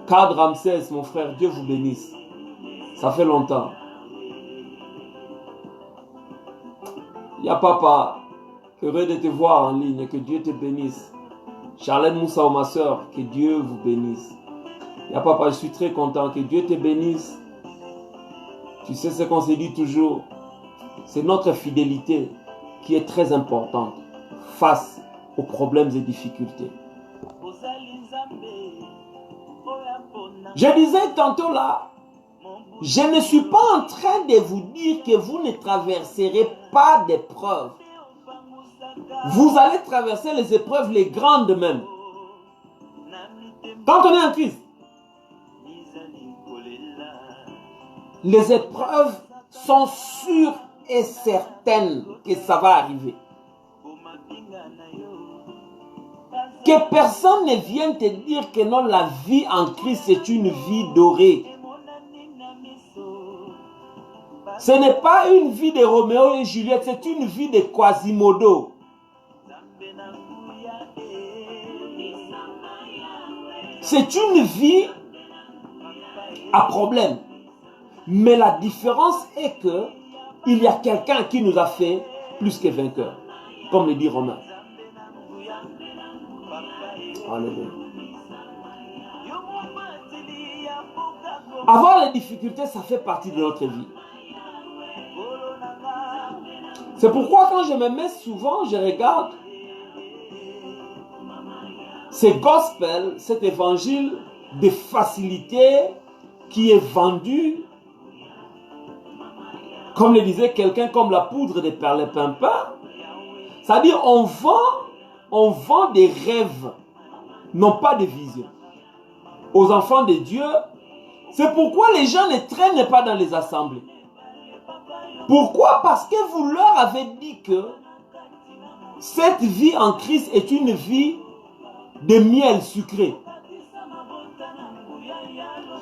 Cadre Ramsès, mon frère, Dieu vous bénisse. Ça fait longtemps. Il y a papa, heureux de te voir en ligne, que Dieu te bénisse. Charlène Moussa, ma soeur, que Dieu vous bénisse. Il y a papa, je suis très content, que Dieu te bénisse. Tu sais ce qu'on se dit toujours, c'est notre fidélité qui est très importante face aux problèmes et difficultés. Je disais tantôt là, je ne suis pas en train de vous dire que vous ne traverserez pas d'épreuves. Vous allez traverser les épreuves, les grandes même. Quand on est en Christ, les épreuves sont sûres et certaines que ça va arriver. Que personne ne vienne te dire que non, la vie en Christ c'est une vie dorée. Ce n'est pas une vie de Roméo et Juliette, c'est une vie de Quasimodo. C'est une vie à problème. Mais la différence est que il y a quelqu'un qui nous a fait plus que vainqueurs, comme le dit Romain. Alléluia. Avoir les difficultés, ça fait partie de notre vie. C'est pourquoi quand je me mets souvent, je regarde ce gospel, cet évangile de facilité qui est vendu, comme le disait quelqu'un, comme la poudre de perlimpinpin. C'est-à-dire on vend des rêves, non pas des visions. Aux enfants de Dieu, c'est pourquoi les gens ne traînent pas dans les assemblées. Pourquoi? Parce que vous leur avez dit que cette vie en Christ est une vie de miel sucré.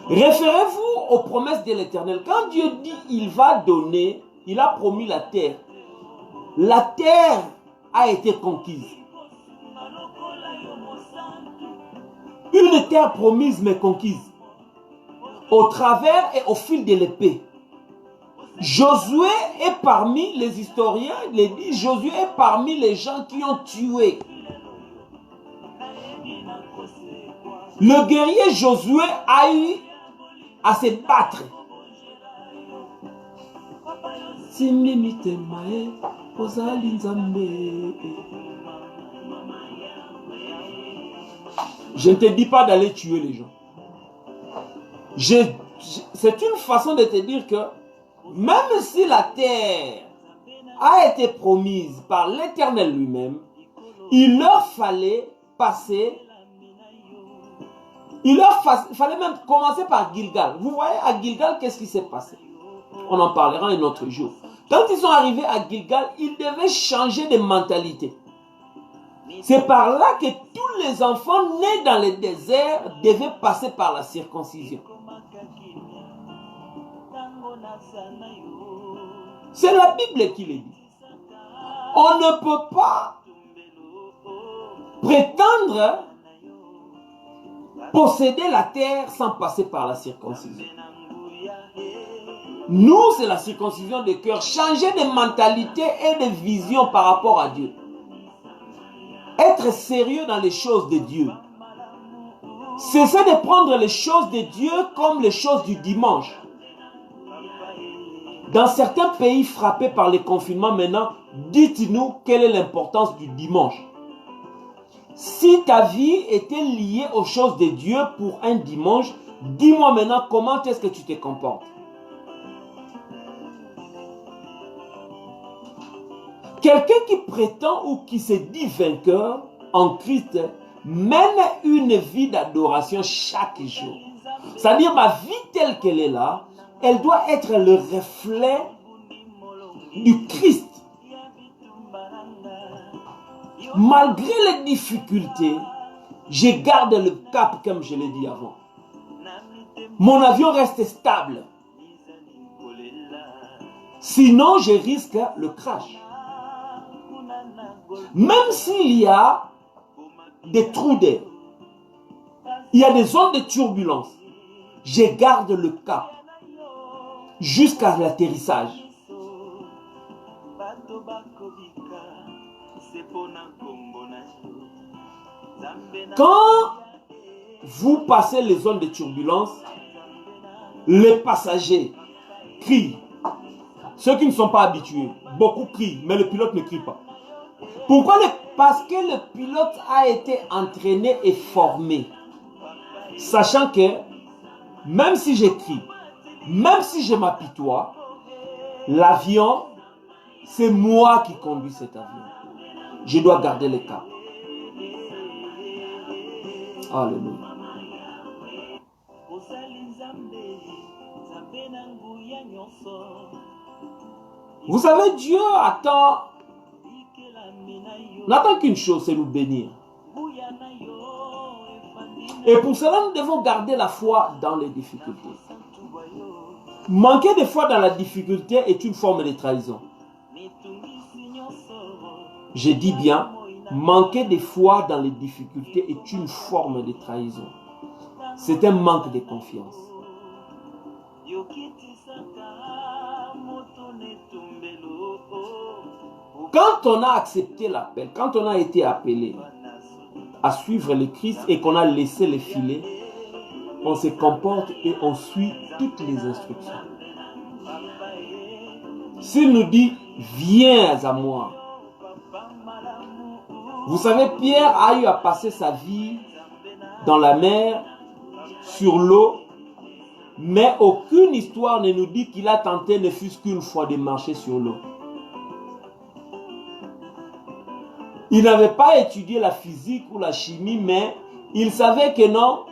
Référez-vous aux promesses de l'Éternel. Quand Dieu dit il va donner, il a promis la terre. La terre a été conquise. Une terre promise mais conquise. Au travers et au fil de l'épée. Josué est parmi les historiens, il dit, Josué est parmi les gens qui ont tué. Le guerrier Josué a eu à se battre. Je ne te dis pas d'aller tuer les gens. C'est une façon de te dire que même si la terre a été promise par l'Éternel lui-même, il leur fallait passer, fallait même commencer par Gilgal. Vous voyez, à Gilgal, qu'est-ce qui s'est passé? On en parlera un autre jour. Quand ils sont arrivés à Gilgal, ils devaient changer de mentalité. C'est par là que tous les enfants nés dans le désert devaient passer par la circoncision. C'est la Bible qui le dit. On ne peut pas prétendre posséder la terre sans passer par la circoncision. Nous, c'est la circoncision de cœur. Changer de mentalité et de vision par rapport à Dieu. Être sérieux dans les choses de Dieu. Cessez de prendre les choses de Dieu comme les choses du dimanche. Dans certains pays frappés par les confinements maintenant, dites-nous quelle est l'importance du dimanche. Si ta vie était liée aux choses de Dieu pour un dimanche, dis-moi maintenant comment est-ce que tu te comportes. Quelqu'un qui prétend ou qui se dit vainqueur en Christ mène une vie d'adoration chaque jour. C'est-à-dire ma vie telle qu'elle est là, elle doit être le reflet du Christ. Malgré les difficultés, je garde le cap comme je l'ai dit avant. Mon avion reste stable. Sinon, je risque le crash. Même s'il y a des trous d'air, il y a des zones de turbulence, je garde le cap jusqu'à l'atterrissage. Quand vous passez les zones de turbulence, les passagers crient. Ceux qui ne sont pas habitués, beaucoup crient, mais le pilote ne crie pas. Pourquoi? Parce que le pilote a été entraîné et formé, sachant que même si je crie, même si je m'apitoie, l'avion, c'est moi qui conduis cet avion. Je dois garder le cap. Alléluia. Vous savez, Dieu n'attend qu'une chose, c'est nous bénir. Et pour cela, nous devons garder la foi dans les difficultés. Manquer de foi dans la difficulté est une forme de trahison. Je dis bien, manquer de foi dans les difficultés est une forme de trahison. C'est un manque de confiance. Quand on a accepté l'appel, quand on a été appelé à suivre le Christ et qu'on a laissé le filet, on se comporte et on suit toutes les instructions. S'il nous dit, viens à moi. Vous savez, Pierre a eu à passer sa vie dans la mer, sur l'eau, mais aucune histoire ne nous dit qu'il a tenté ne fût-ce qu'une fois de marcher sur l'eau. Il n'avait pas étudié la physique ou la chimie, mais il savait que non,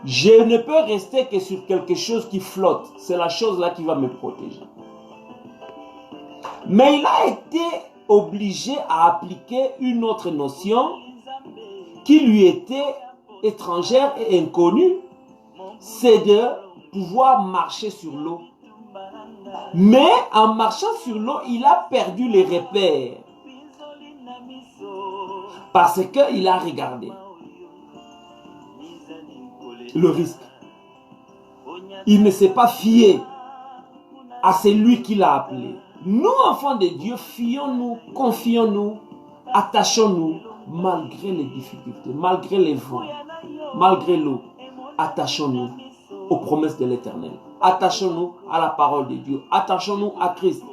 je ne peux rester que sur quelque chose qui flotte. C'est la chose-là qui va me protéger. Mais il a été obligé à appliquer une autre notion qui lui était étrangère et inconnue. C'est de pouvoir marcher sur l'eau. Mais en marchant sur l'eau, il a perdu les repères. Parce qu'il a regardé le risque. Il ne s'est pas fié à celui qui l'a appelé. Nous, enfants de Dieu, fions-nous, confions-nous, attachons-nous malgré les difficultés, malgré les vents, malgré l'eau. Attachons-nous aux promesses de l'Éternel. Attachons-nous à la parole de Dieu. Attachons-nous à Christ.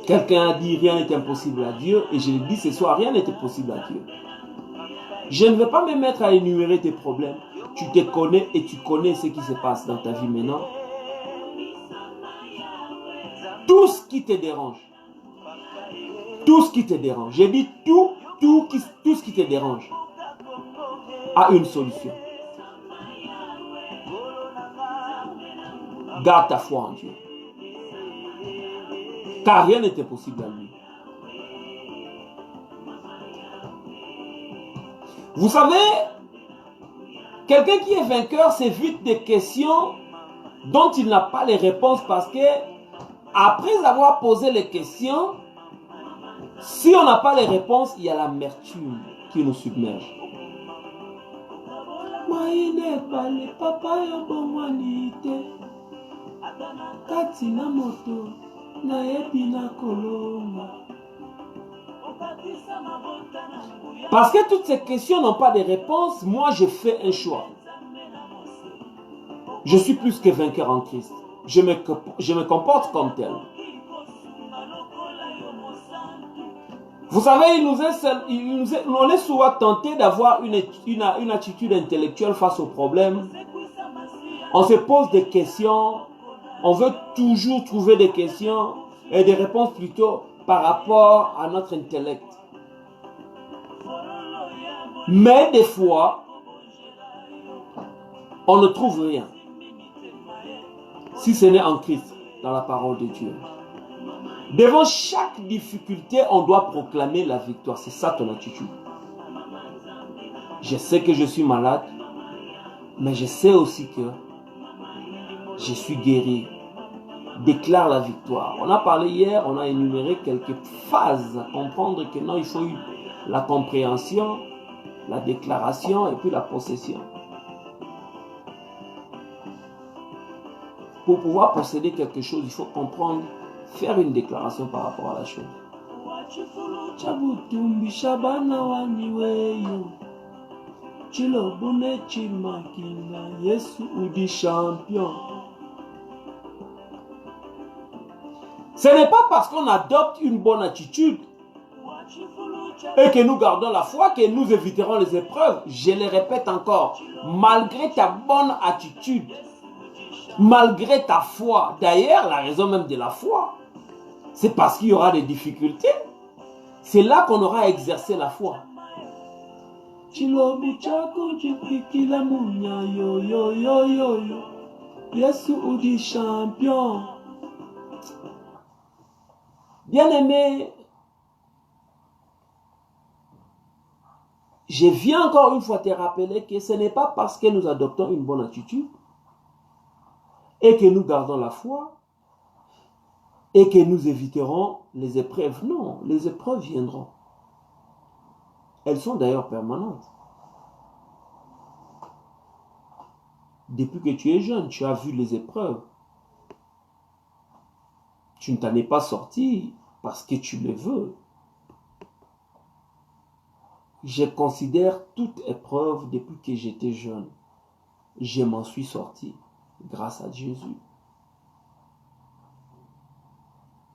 Quelqu'un a dit rien n'est impossible à Dieu et je l'ai dit ce soir, rien n'est possible à Dieu. Je ne vais pas me mettre à énumérer tes problèmes. Tu te connais et tu connais ce qui se passe dans ta vie maintenant. Tout ce qui te dérange. Tout ce qui te dérange. J'ai dit tout ce qui te dérange a une solution. Garde ta foi en Dieu. Car rien n'était possible à lui. Vous savez, quelqu'un qui est vainqueur s'évite des questions dont il n'a pas les réponses parce que après avoir posé les questions, si on n'a pas les réponses, il y a l'amertume qui nous submerge. Parce que toutes ces questions n'ont pas de réponse, moi je fais un choix. Je suis plus que vainqueur en Christ. Je me comporte comme tel. Vous savez, on est souvent tenté d'avoir une attitude intellectuelle face aux problèmes. On se pose des questions. On veut toujours trouver des questions et des réponses plutôt par rapport à notre intellect. Mais des fois, on ne trouve rien. Si ce n'est en Christ, dans la parole de Dieu. Devant chaque difficulté, on doit proclamer la victoire. C'est ça ton attitude. Je sais que je suis malade, mais je sais aussi que je suis guéri. Déclare la victoire. On a parlé hier, on a énuméré quelques phases à comprendre que non, il faut la compréhension, la déclaration et puis la possession. Pour pouvoir posséder quelque chose, il faut comprendre, faire une déclaration par rapport à la chose. Ce n'est pas parce qu'on adopte une bonne attitude et que nous gardons la foi que nous éviterons les épreuves. Je le répète encore, malgré ta bonne attitude, malgré ta foi, d'ailleurs la raison même de la foi, c'est parce qu'il y aura des difficultés. C'est là qu'on aura exercé la foi. Bien-aimé, je viens encore une fois te rappeler que ce n'est pas parce que nous adoptons une bonne attitude et que nous gardons la foi et que nous éviterons les épreuves. Non, les épreuves viendront. Elles sont d'ailleurs permanentes. Depuis que tu es jeune, tu as vu les épreuves. Tu ne t'en es pas sorti parce que tu le veux. Je considère toute épreuve depuis que j'étais jeune. Je m'en suis sorti grâce à Jésus.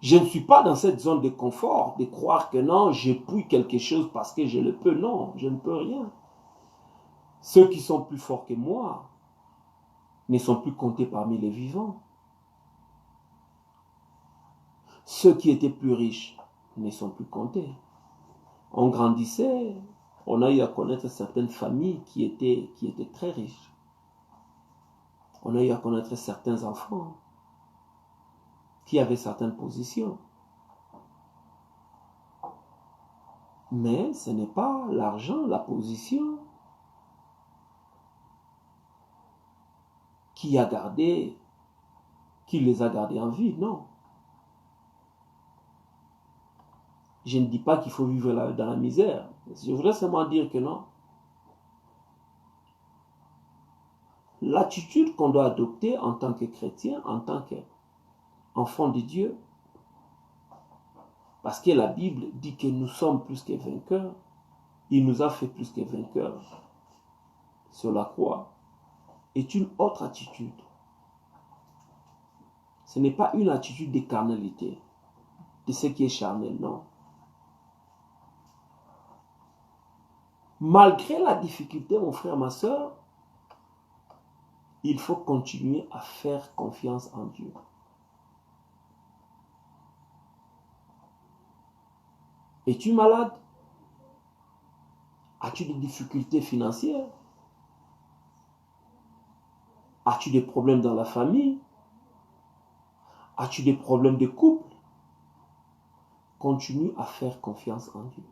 Je ne suis pas dans cette zone de confort de croire que non, j'épouille quelque chose parce que je le peux. Non, je ne peux rien. Ceux qui sont plus forts que moi ne sont plus comptés parmi les vivants. Ceux qui étaient plus riches ne sont plus comptés. On grandissait, on a eu à connaître certaines familles qui étaient très riches. On a eu à connaître certains enfants qui avaient certaines positions. Mais ce n'est pas l'argent, la position qui les a gardés en vie, non. Je ne dis pas qu'il faut vivre dans la misère. Je voudrais seulement dire que non. L'attitude qu'on doit adopter en tant que chrétien, en tant qu'enfant de Dieu, parce que la Bible dit que nous sommes plus que vainqueurs, il nous a fait plus que vainqueurs sur la croix, est une autre attitude. Ce n'est pas une attitude de carnalité, de ce qui est charnel, non. Malgré la difficulté, mon frère, ma soeur, il faut continuer à faire confiance en Dieu. Es-tu malade? As-tu des difficultés financières? As-tu des problèmes dans la famille? As-tu des problèmes de couple? Continue à faire confiance en Dieu.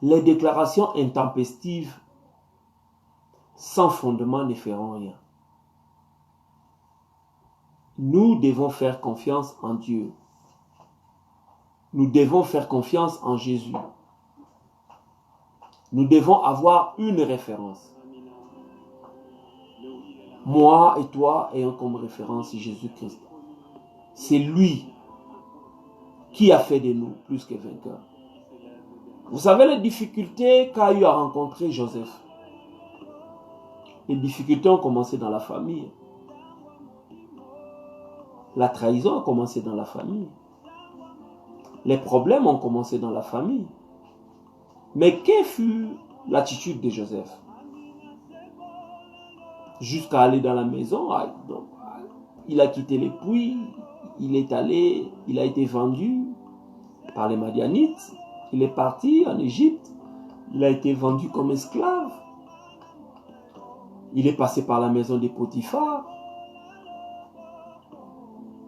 Les déclarations intempestives sans fondement ne feront rien. Nous devons faire confiance en Dieu. Nous devons faire confiance en Jésus. Nous devons avoir une référence. Moi et toi ayons comme référence Jésus-Christ. C'est lui qui a fait de nous plus que vainqueurs. Vous savez les difficultés qu'a eu à rencontrer Joseph. Les difficultés ont commencé dans la famille. La trahison a commencé dans la famille. Les problèmes ont commencé dans la famille. Mais quelle fut l'attitude de Joseph? Jusqu'à aller dans la maison, il a quitté les puits, il a été vendu par les Madianites, il est parti en Égypte, il a été vendu comme esclave, il est passé par la maison de Potiphar,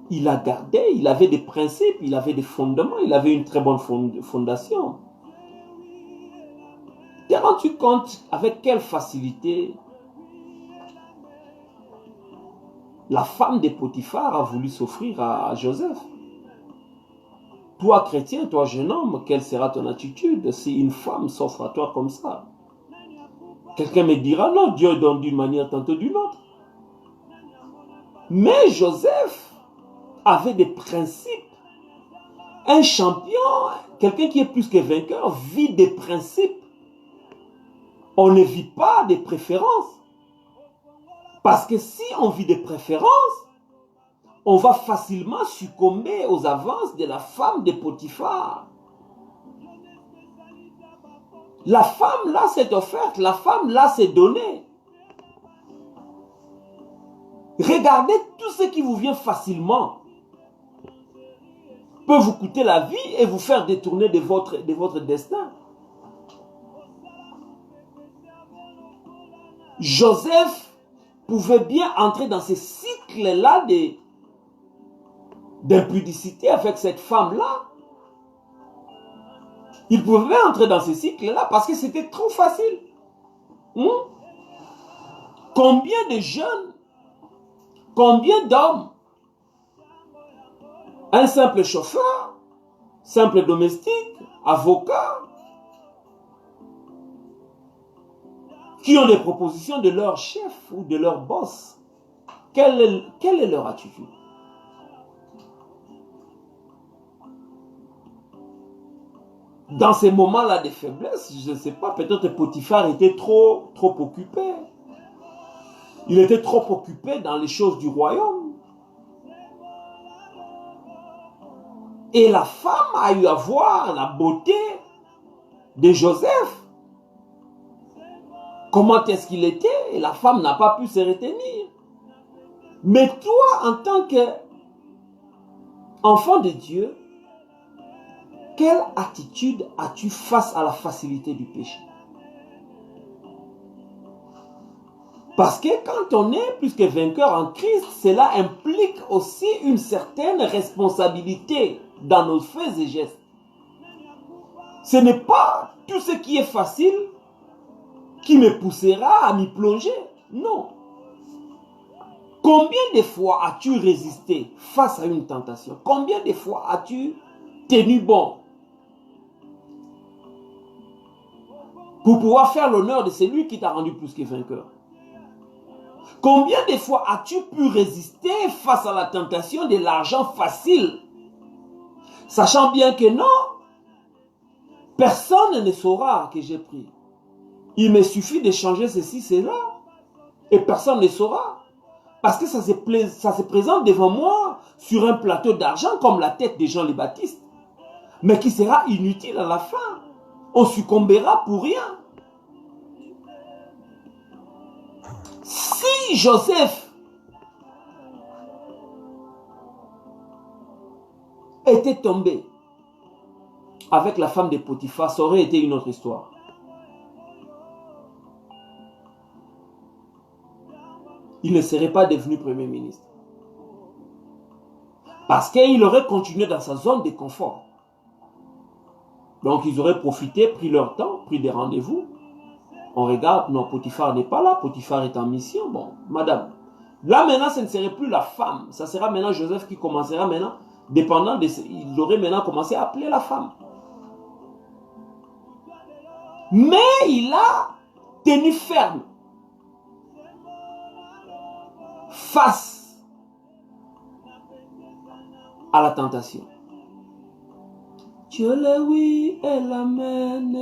il a gardé, il avait des principes, il avait des fondements, il avait une très bonne fondation. T'es rendu compte avec quelle facilité la femme de Potiphar a voulu s'offrir à Joseph? Toi, chrétien, toi, jeune homme, quelle sera ton attitude si une femme s'offre à toi comme ça? Quelqu'un me dira, non, Dieu donne d'une manière, tantôt d'une autre. Mais Joseph avait des principes. Un champion, quelqu'un qui est plus que vainqueur, vit des principes. On ne vit pas des préférences. Parce que si on vit des préférences, on va facilement succomber aux avances de la femme de Potiphar. La femme là s'est offerte, la femme là s'est donnée. Regardez tout ce qui vous vient facilement peut vous coûter la vie et vous faire détourner de votre destin. Joseph pouvait bien entrer dans ce cycle-là d'impudicité avec cette femme-là. Il pouvait entrer dans ce cycle-là parce que c'était trop facile. Combien de jeunes, combien d'hommes, un simple chauffeur, simple domestique, avocat, qui ont des propositions de leur chef ou de leur boss. Quelle est leur attitude? Dans ces moments-là de faiblesse, je ne sais pas, peut-être Potiphar était trop occupé. Il était trop occupé dans les choses du royaume. Et la femme a eu à voir la beauté de Joseph. Comment est-ce qu'il était? Et la femme n'a pas pu se retenir. Mais toi, en tant qu'enfant de Dieu, quelle attitude as-tu face à la facilité du péché? Parce que quand on est plus que vainqueur en Christ, cela implique aussi une certaine responsabilité dans nos faits et gestes. Ce n'est pas tout ce qui est facile qui me poussera à m'y plonger. Non. Combien de fois as-tu résisté face à une tentation? Combien de fois as-tu tenu bon pour pouvoir faire l'honneur de celui qui t'a rendu plus que vainqueur? Combien de fois as-tu pu résister face à la tentation de l'argent facile, sachant bien que non, personne ne saura que j'ai pris. Il me suffit de changer ceci, cela, et personne ne saura. Parce que ça se présente devant moi sur un plateau d'argent comme la tête de Jean le Baptiste, mais qui sera inutile à la fin. On succombera pour rien. Si Joseph était tombé avec la femme de Potiphar, ça aurait été une autre histoire. Il ne serait pas devenu Premier ministre. Parce qu'il aurait continué dans sa zone de confort. Donc ils auraient profité, pris leur temps, pris des rendez-vous. On regarde, non, Potiphar n'est pas là, Potiphar est en mission. Bon, madame, là maintenant ce ne serait plus la femme, ça sera maintenant Joseph qui commencera maintenant, dépendant de... Il aurait maintenant commencé à appeler la femme. Mais il a tenu ferme face à la tentation. Dieu le oui et l'amen.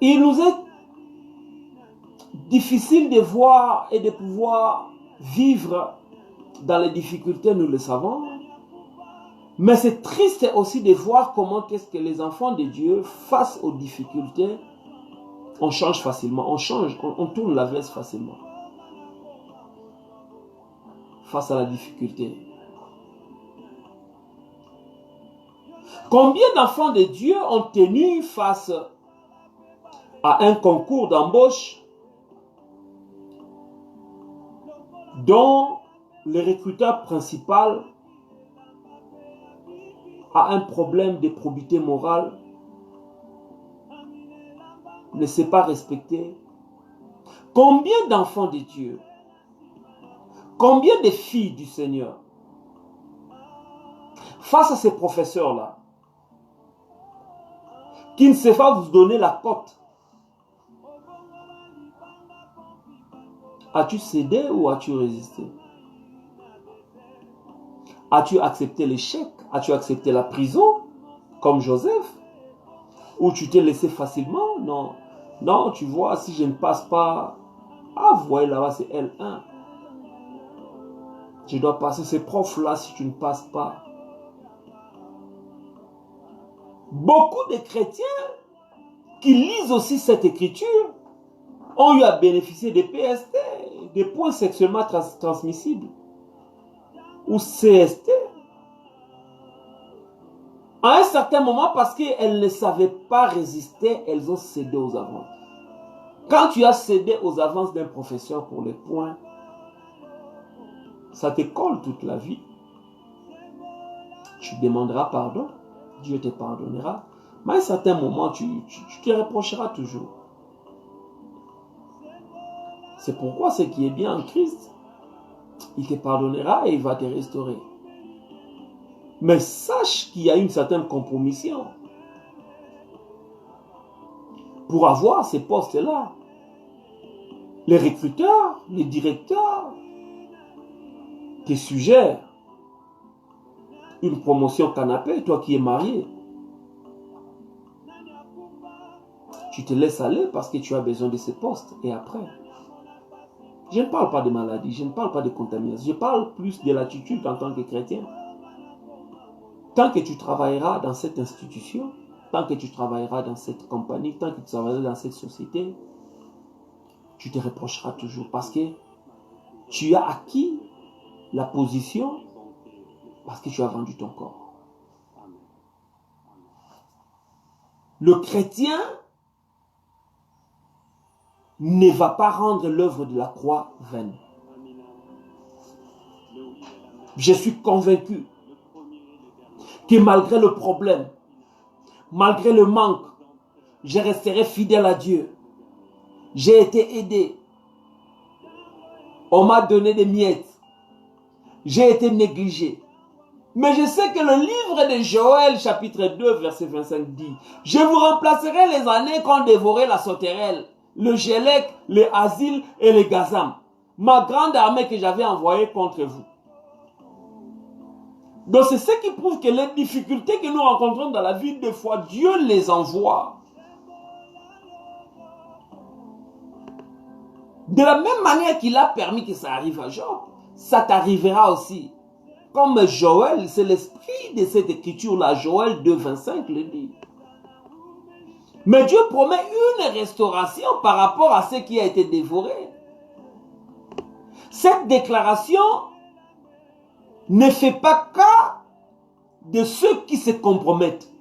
Il nous est difficile de voir et de pouvoir vivre dans les difficultés, nous le savons. Mais c'est triste aussi de voir comment est-ce que les enfants de Dieu, face aux difficultés, on change facilement, on tourne la veste facilement. Face à la difficulté. Combien d'enfants de Dieu ont tenu face à un concours d'embauche dont le recruteur principal a un problème de probité morale, ne sait pas respecter? Combien d'enfants de Dieu, combien de filles du Seigneur, face à ces professeurs-là, qui ne savent pas vous donner la cote, as-tu cédé ou as-tu résisté? As-tu accepté l'échec? As-tu accepté la prison, comme Joseph? Ou tu t'es laissé facilement? Non. Non, tu vois, si je ne passe pas... Ah, vous voyez là-bas, c'est L1. Je dois passer ces profs-là si tu ne passes pas. Beaucoup de chrétiens qui lisent aussi cette écriture ont eu à bénéficier des PST, des points sexuellement transmissibles, ou CST. À un certain moment, parce qu'elles ne savaient pas résister, elles ont cédé aux avances. Quand tu as cédé aux avances d'un professeur pour les points, ça te colle toute la vie. Tu demanderas pardon, Dieu te pardonnera, mais à un certain moment, tu te reprocheras toujours. C'est pourquoi ce qui est bien en Christ, il te pardonnera et il va te restaurer. Mais sache qu'il y a une certaine compromission pour avoir ces postes-là. Les recruteurs, les directeurs te suggèrent une promotion canapé, toi qui es marié. Tu te laisses aller parce que tu as besoin de ces postes. Et après, je ne parle pas de maladie, je ne parle pas de contamination, je parle plus de l'attitude en tant que chrétien. Tant que tu travailleras dans cette institution, tant que tu travailleras dans cette compagnie, tant que tu travailleras dans cette société, tu te reprocheras toujours parce que tu as acquis la position parce que tu as vendu ton corps. Le chrétien ne va pas rendre l'œuvre de la croix vaine. Je suis convaincu que malgré le problème, malgré le manque, je resterai fidèle à Dieu. J'ai été aidé. On m'a donné des miettes. J'ai été négligé. Mais je sais que le livre de Joël, chapitre 2, verset 25 dit: je vous remplacerai les années qu'ont dévoré la sauterelle, le gélec, le asile et le gazam, ma grande armée que j'avais envoyée contre vous. Donc c'est ce qui prouve que les difficultés que nous rencontrons dans la vie, des fois, Dieu les envoie. De la même manière qu'il a permis que ça arrive à Job, ça t'arrivera aussi. Comme Joël, c'est l'esprit de cette écriture-là, Joël 2, 25 le dit. Mais Dieu promet une restauration par rapport à ce qui a été dévoré. Cette déclaration ne fait pas cas de ceux qui se compromettent.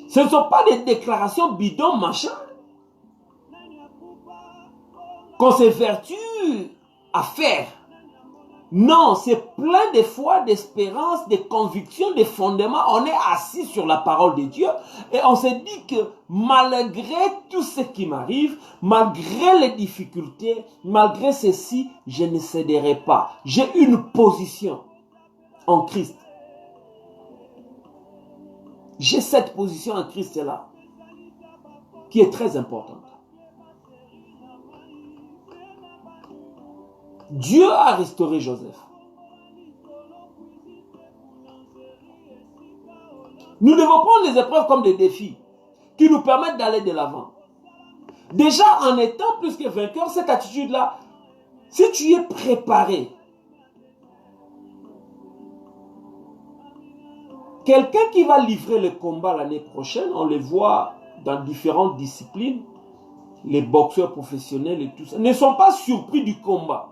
Ce ne sont pas des déclarations bidons, machin, qu'on s'évertue à faire. Non, c'est plein de foi, d'espérance, de conviction, de fondement. On est assis sur la parole de Dieu et on se dit que malgré tout ce qui m'arrive, malgré les difficultés, malgré ceci, je ne céderai pas. J'ai une position en Christ. J'ai cette position en Christ-là qui est très importante. Dieu a restauré Joseph. Nous devons prendre les épreuves comme des défis qui nous permettent d'aller de l'avant. Déjà, en étant plus que vainqueur, cette attitude-là, si tu es préparé, quelqu'un qui va livrer le combat l'année prochaine, on le voit dans différentes disciplines, les boxeurs professionnels et tout ça, ne sont pas surpris du combat.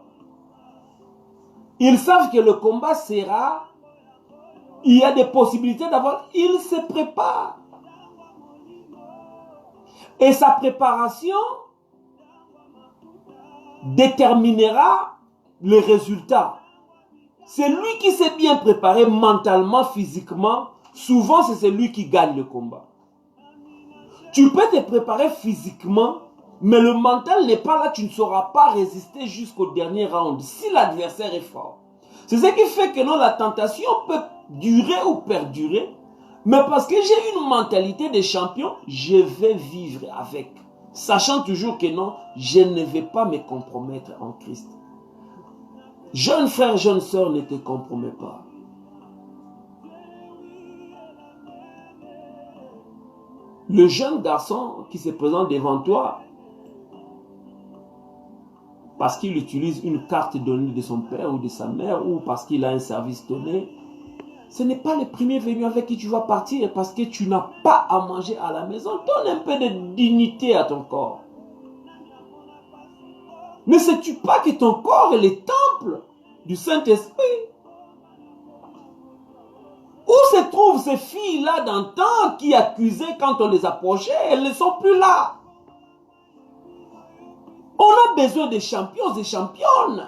Ils savent que le combat sera, il y a des possibilités d'avoir, ils se préparent. Et sa préparation déterminera le résultat. C'est lui qui s'est bien préparé mentalement, physiquement. Souvent, c'est celui qui gagne le combat. Tu peux te préparer physiquement, mais le mental n'est pas là. Tu ne sauras pas résister jusqu'au dernier round si l'adversaire est fort. C'est ce qui fait que non, la tentation peut durer ou perdurer. Mais parce que j'ai une mentalité de champion, je vais vivre avec. Sachant toujours que non, je ne vais pas me compromettre en Christ. Jeune frère, jeune sœur, ne te compromets pas. Le jeune garçon qui se présente devant toi, parce qu'il utilise une carte donnée de son père ou de sa mère, ou parce qu'il a un service donné, ce n'est pas le premier venu avec qui tu vas partir parce que tu n'as pas à manger à la maison. Donne un peu de dignité à ton corps. Ne sais-tu pas que ton corps est le temple du Saint-Esprit? Où se trouvent ces filles-là d'antan qui accusaient quand on les approchait? Elles ne sont plus là. On a besoin des champions et championnes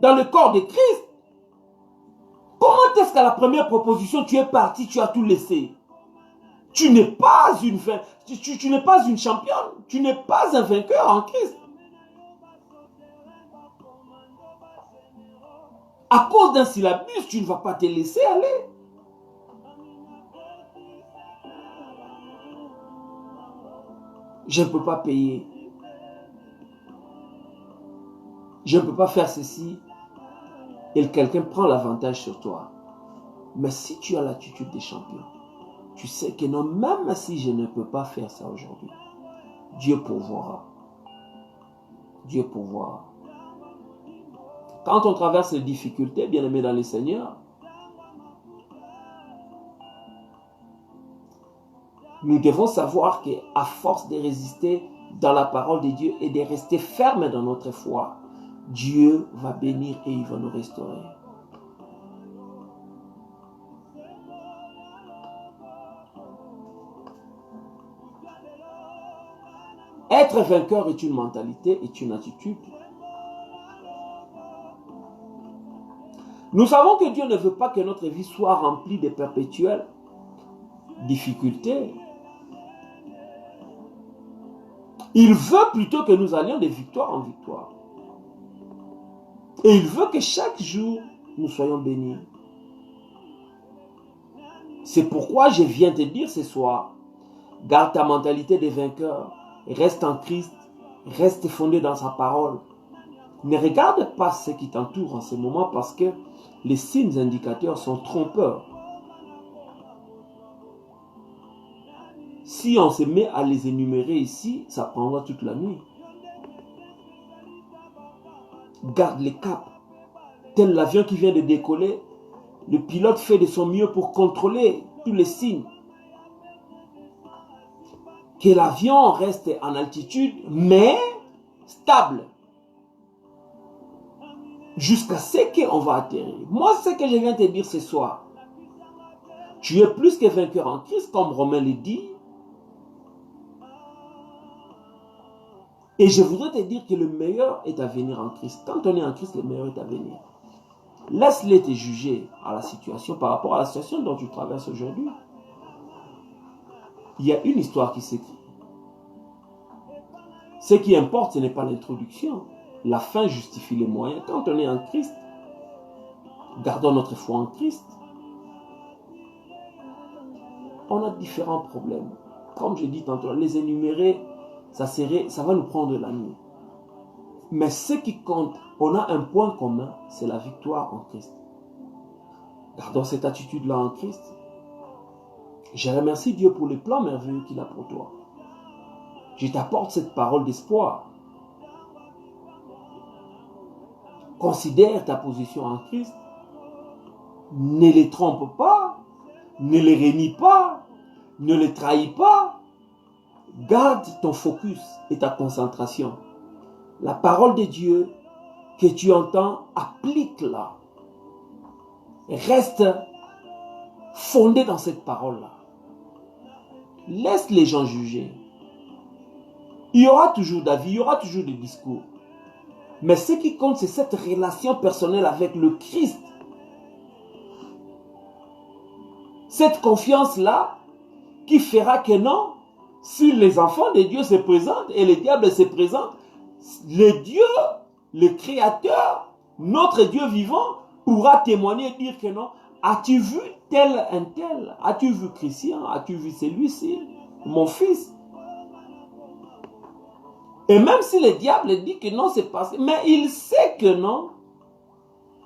dans le corps de Christ. Comment est-ce qu'à la première proposition, tu es parti, tu as tout laissé? Tu n'es pas une tu n'es pas une championne, tu n'es pas un vainqueur en Christ. À cause d'un syllabus, tu ne vas pas te laisser aller. Je ne peux pas payer. Je ne peux pas faire ceci. Et quelqu'un prend l'avantage sur toi. Mais si tu as l'attitude des champions, tu sais que non, même si je ne peux pas faire ça aujourd'hui, Dieu pourvoira. Dieu pourvoira. Quand on traverse les difficultés, bien aimé dans le Seigneur, nous devons savoir qu'à force de résister dans la parole de Dieu et de rester ferme dans notre foi, Dieu va bénir et il va nous restaurer. Être vainqueur est une mentalité, est une attitude. Nous savons que Dieu ne veut pas que notre vie soit remplie de perpétuelles difficultés. Il veut plutôt que nous allions de victoire en victoire. Et il veut que chaque jour, nous soyons bénis. C'est pourquoi je viens te dire ce soir, garde ta mentalité de vainqueur, reste en Christ, reste fondé dans sa parole. Ne regarde pas ce qui t'entoure en ce moment parce que les signes indicateurs sont trompeurs. Si on se met à les énumérer ici, ça prendra toute la nuit. Garde le cap. Tel l'avion qui vient de décoller, le pilote fait de son mieux pour contrôler tous les signes. Que l'avion reste en altitude, mais stable. Jusqu'à ce qu'on va atterrir. Moi, ce que je viens te dire ce soir, tu es plus que vainqueur en Christ, comme Romain le dit. Et je voudrais te dire que le meilleur est à venir en Christ. Quand on est en Christ, le meilleur est à venir. Laisse-les te juger à la situation par rapport à la situation dont tu traverses aujourd'hui. Il y a une histoire qui s'écrit. Ce qui importe, ce n'est pas l'introduction. La fin justifie les moyens. Quand on est en Christ, gardons notre foi en Christ. On a différents problèmes. Comme je dis tantôt, les énumérer, ça va nous prendre la nuit. Mais ce qui compte, on a un point commun, c'est la victoire en Christ. Gardons cette attitude-là en Christ. Je remercie Dieu pour les plans merveilleux qu'il a pour toi. Je t'apporte cette parole d'espoir. Considère ta position en Christ. Ne les trompe pas. Ne les renie pas. Ne les trahis pas. Garde ton focus et ta concentration. La parole de Dieu que tu entends, applique-la. Reste fondé dans cette parole-là. Laisse les gens juger. Il y aura toujours d'avis, il y aura toujours des discours. Mais ce qui compte, c'est cette relation personnelle avec le Christ. Cette confiance-là qui fera que non, si les enfants de Dieu se présentent et le diable se présente, le Dieu, le Créateur, notre Dieu vivant, pourra témoigner et dire que non. As-tu vu tel un tel? As-tu vu Christian? As-tu vu celui-ci? Mon fils? Et même si le diable dit que non, c'est passé, mais il sait que non.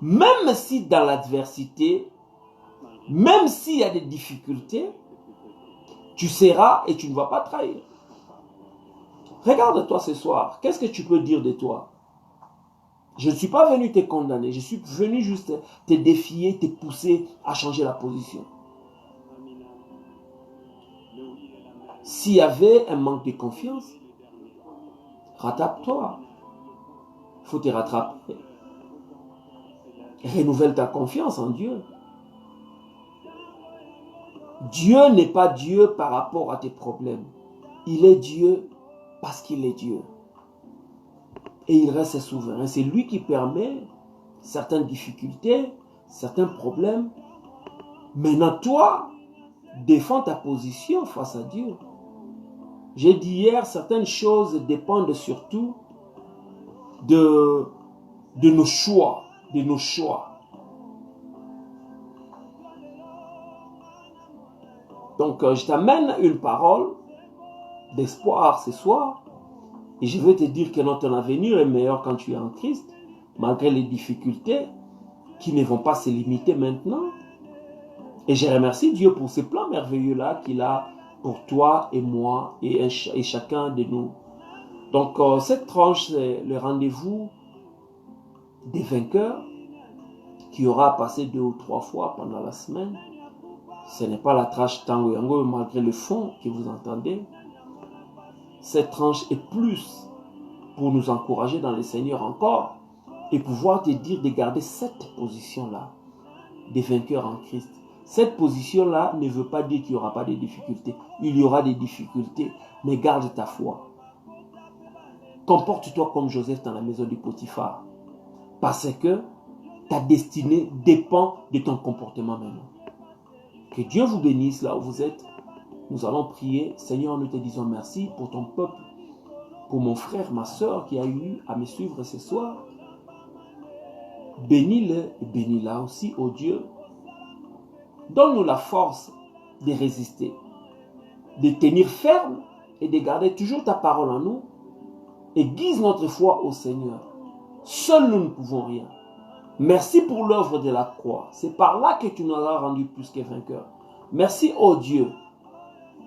Même si dans l'adversité, même s'il y a des difficultés, tu seras et tu ne vas pas trahir. Regarde-toi ce soir. Qu'est-ce que tu peux dire de toi? Je ne suis pas venu te condamner. Je suis venu juste te défier, te pousser à changer la position. S'il y avait un manque de confiance, rattrape-toi. Il faut te rattraper. Renouvelle ta confiance en Dieu. Dieu n'est pas Dieu par rapport à tes problèmes. Il est Dieu parce qu'il est Dieu. Et il reste souverain. C'est lui qui permet certaines difficultés, certains problèmes. Maintenant, toi, défends ta position face à Dieu. J'ai dit hier, certaines choses dépendent surtout de nos choix, de nos choix. Donc, je t'amène une parole d'espoir ce soir. Et je veux te dire que ton avenir est meilleur quand tu es en Christ, malgré les difficultés qui ne vont pas se limiter maintenant. Et je remercie Dieu pour ces plans merveilleux-là qu'il a pour toi et moi et chacun de nous. Donc, cette tranche, c'est le rendez-vous des vainqueurs qui aura passé 2 ou 3 fois pendant la semaine. Ce n'est pas la tranche Tango Yango, malgré le fond que vous entendez. Cette tranche est plus pour nous encourager dans le Seigneur encore et pouvoir te dire de garder cette position-là des vainqueurs en Christ. Cette position-là ne veut pas dire qu'il n'y aura pas de difficultés. Il y aura des difficultés, mais garde ta foi. Comporte-toi comme Joseph dans la maison du Potiphar, parce que ta destinée dépend de ton comportement maintenant. Que Dieu vous bénisse là où vous êtes. Nous allons prier. Seigneur, nous te disons merci pour ton peuple, pour mon frère, ma soeur qui a eu à me suivre ce soir. Bénis-le et bénis-la aussi, ô Dieu. Donne-nous la force de résister, de tenir ferme et de garder toujours ta parole en nous. Et guise notre foi au Seigneur. Seuls nous ne pouvons rien. Merci pour l'œuvre de la croix. C'est par là que tu nous as rendus plus que vainqueurs. Merci, ô Dieu,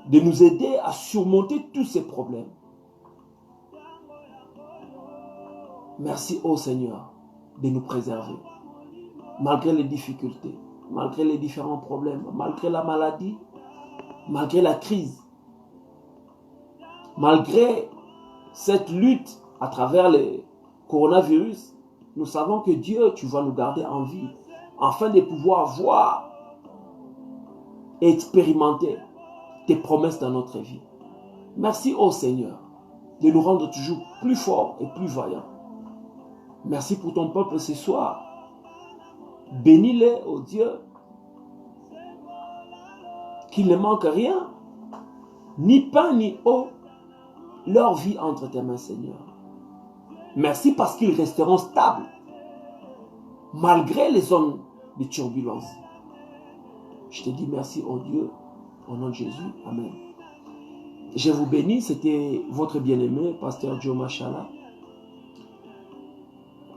de nous aider à surmonter tous ces problèmes. Merci, ô Seigneur, de nous préserver. Malgré les difficultés, malgré les différents problèmes, malgré la maladie, malgré la crise, malgré cette lutte à travers le coronavirus, nous savons que Dieu, tu vas nous garder en vie, afin de pouvoir voir et expérimenter tes promesses dans notre vie. Merci ô Seigneur de nous rendre toujours plus forts et plus vaillants. Merci pour ton peuple ce soir. Bénis-les, ô Dieu, qu'il ne manque rien, ni pain ni eau, leur vie entre tes mains, Seigneur. Merci parce qu'ils resteront stables, malgré les zones de turbulence. Je te dis merci, ô Dieu, au nom de Jésus. Amen. Je vous bénis, c'était votre bien-aimé, Pasteur Joe Machala.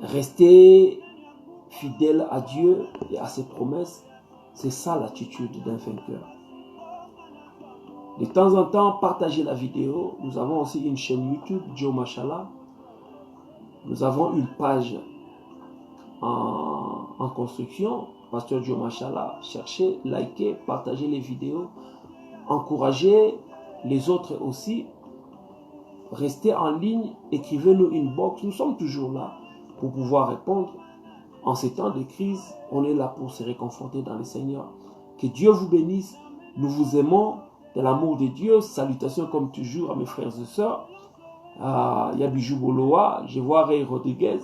Rester fidèle à Dieu et à ses promesses, c'est ça l'attitude d'un vainqueur. De temps en temps, partagez la vidéo. Nous avons aussi une chaîne YouTube, Joe Mashallah. Nous avons une page en construction, Pasteur Joe Mashallah. Cherchez, likez, partagez les vidéos. Encouragez les autres aussi. Restez en ligne, écrivez-nous une box. Nous sommes toujours là pour pouvoir répondre. En ces temps de crise, on est là pour se réconforter dans le Seigneur. Que Dieu vous bénisse. Nous vous aimons de l'amour de Dieu. Salutations comme toujours à mes frères et sœurs. Il y a Bijou Boloa, je vois Ray Rodriguez.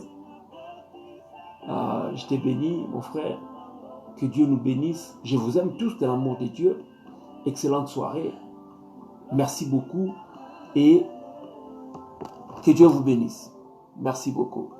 Je te bénis, mon frère. Que Dieu nous bénisse. Je vous aime tous de l'amour de Dieu. Excellente soirée. Merci beaucoup et que Dieu vous bénisse. Merci beaucoup.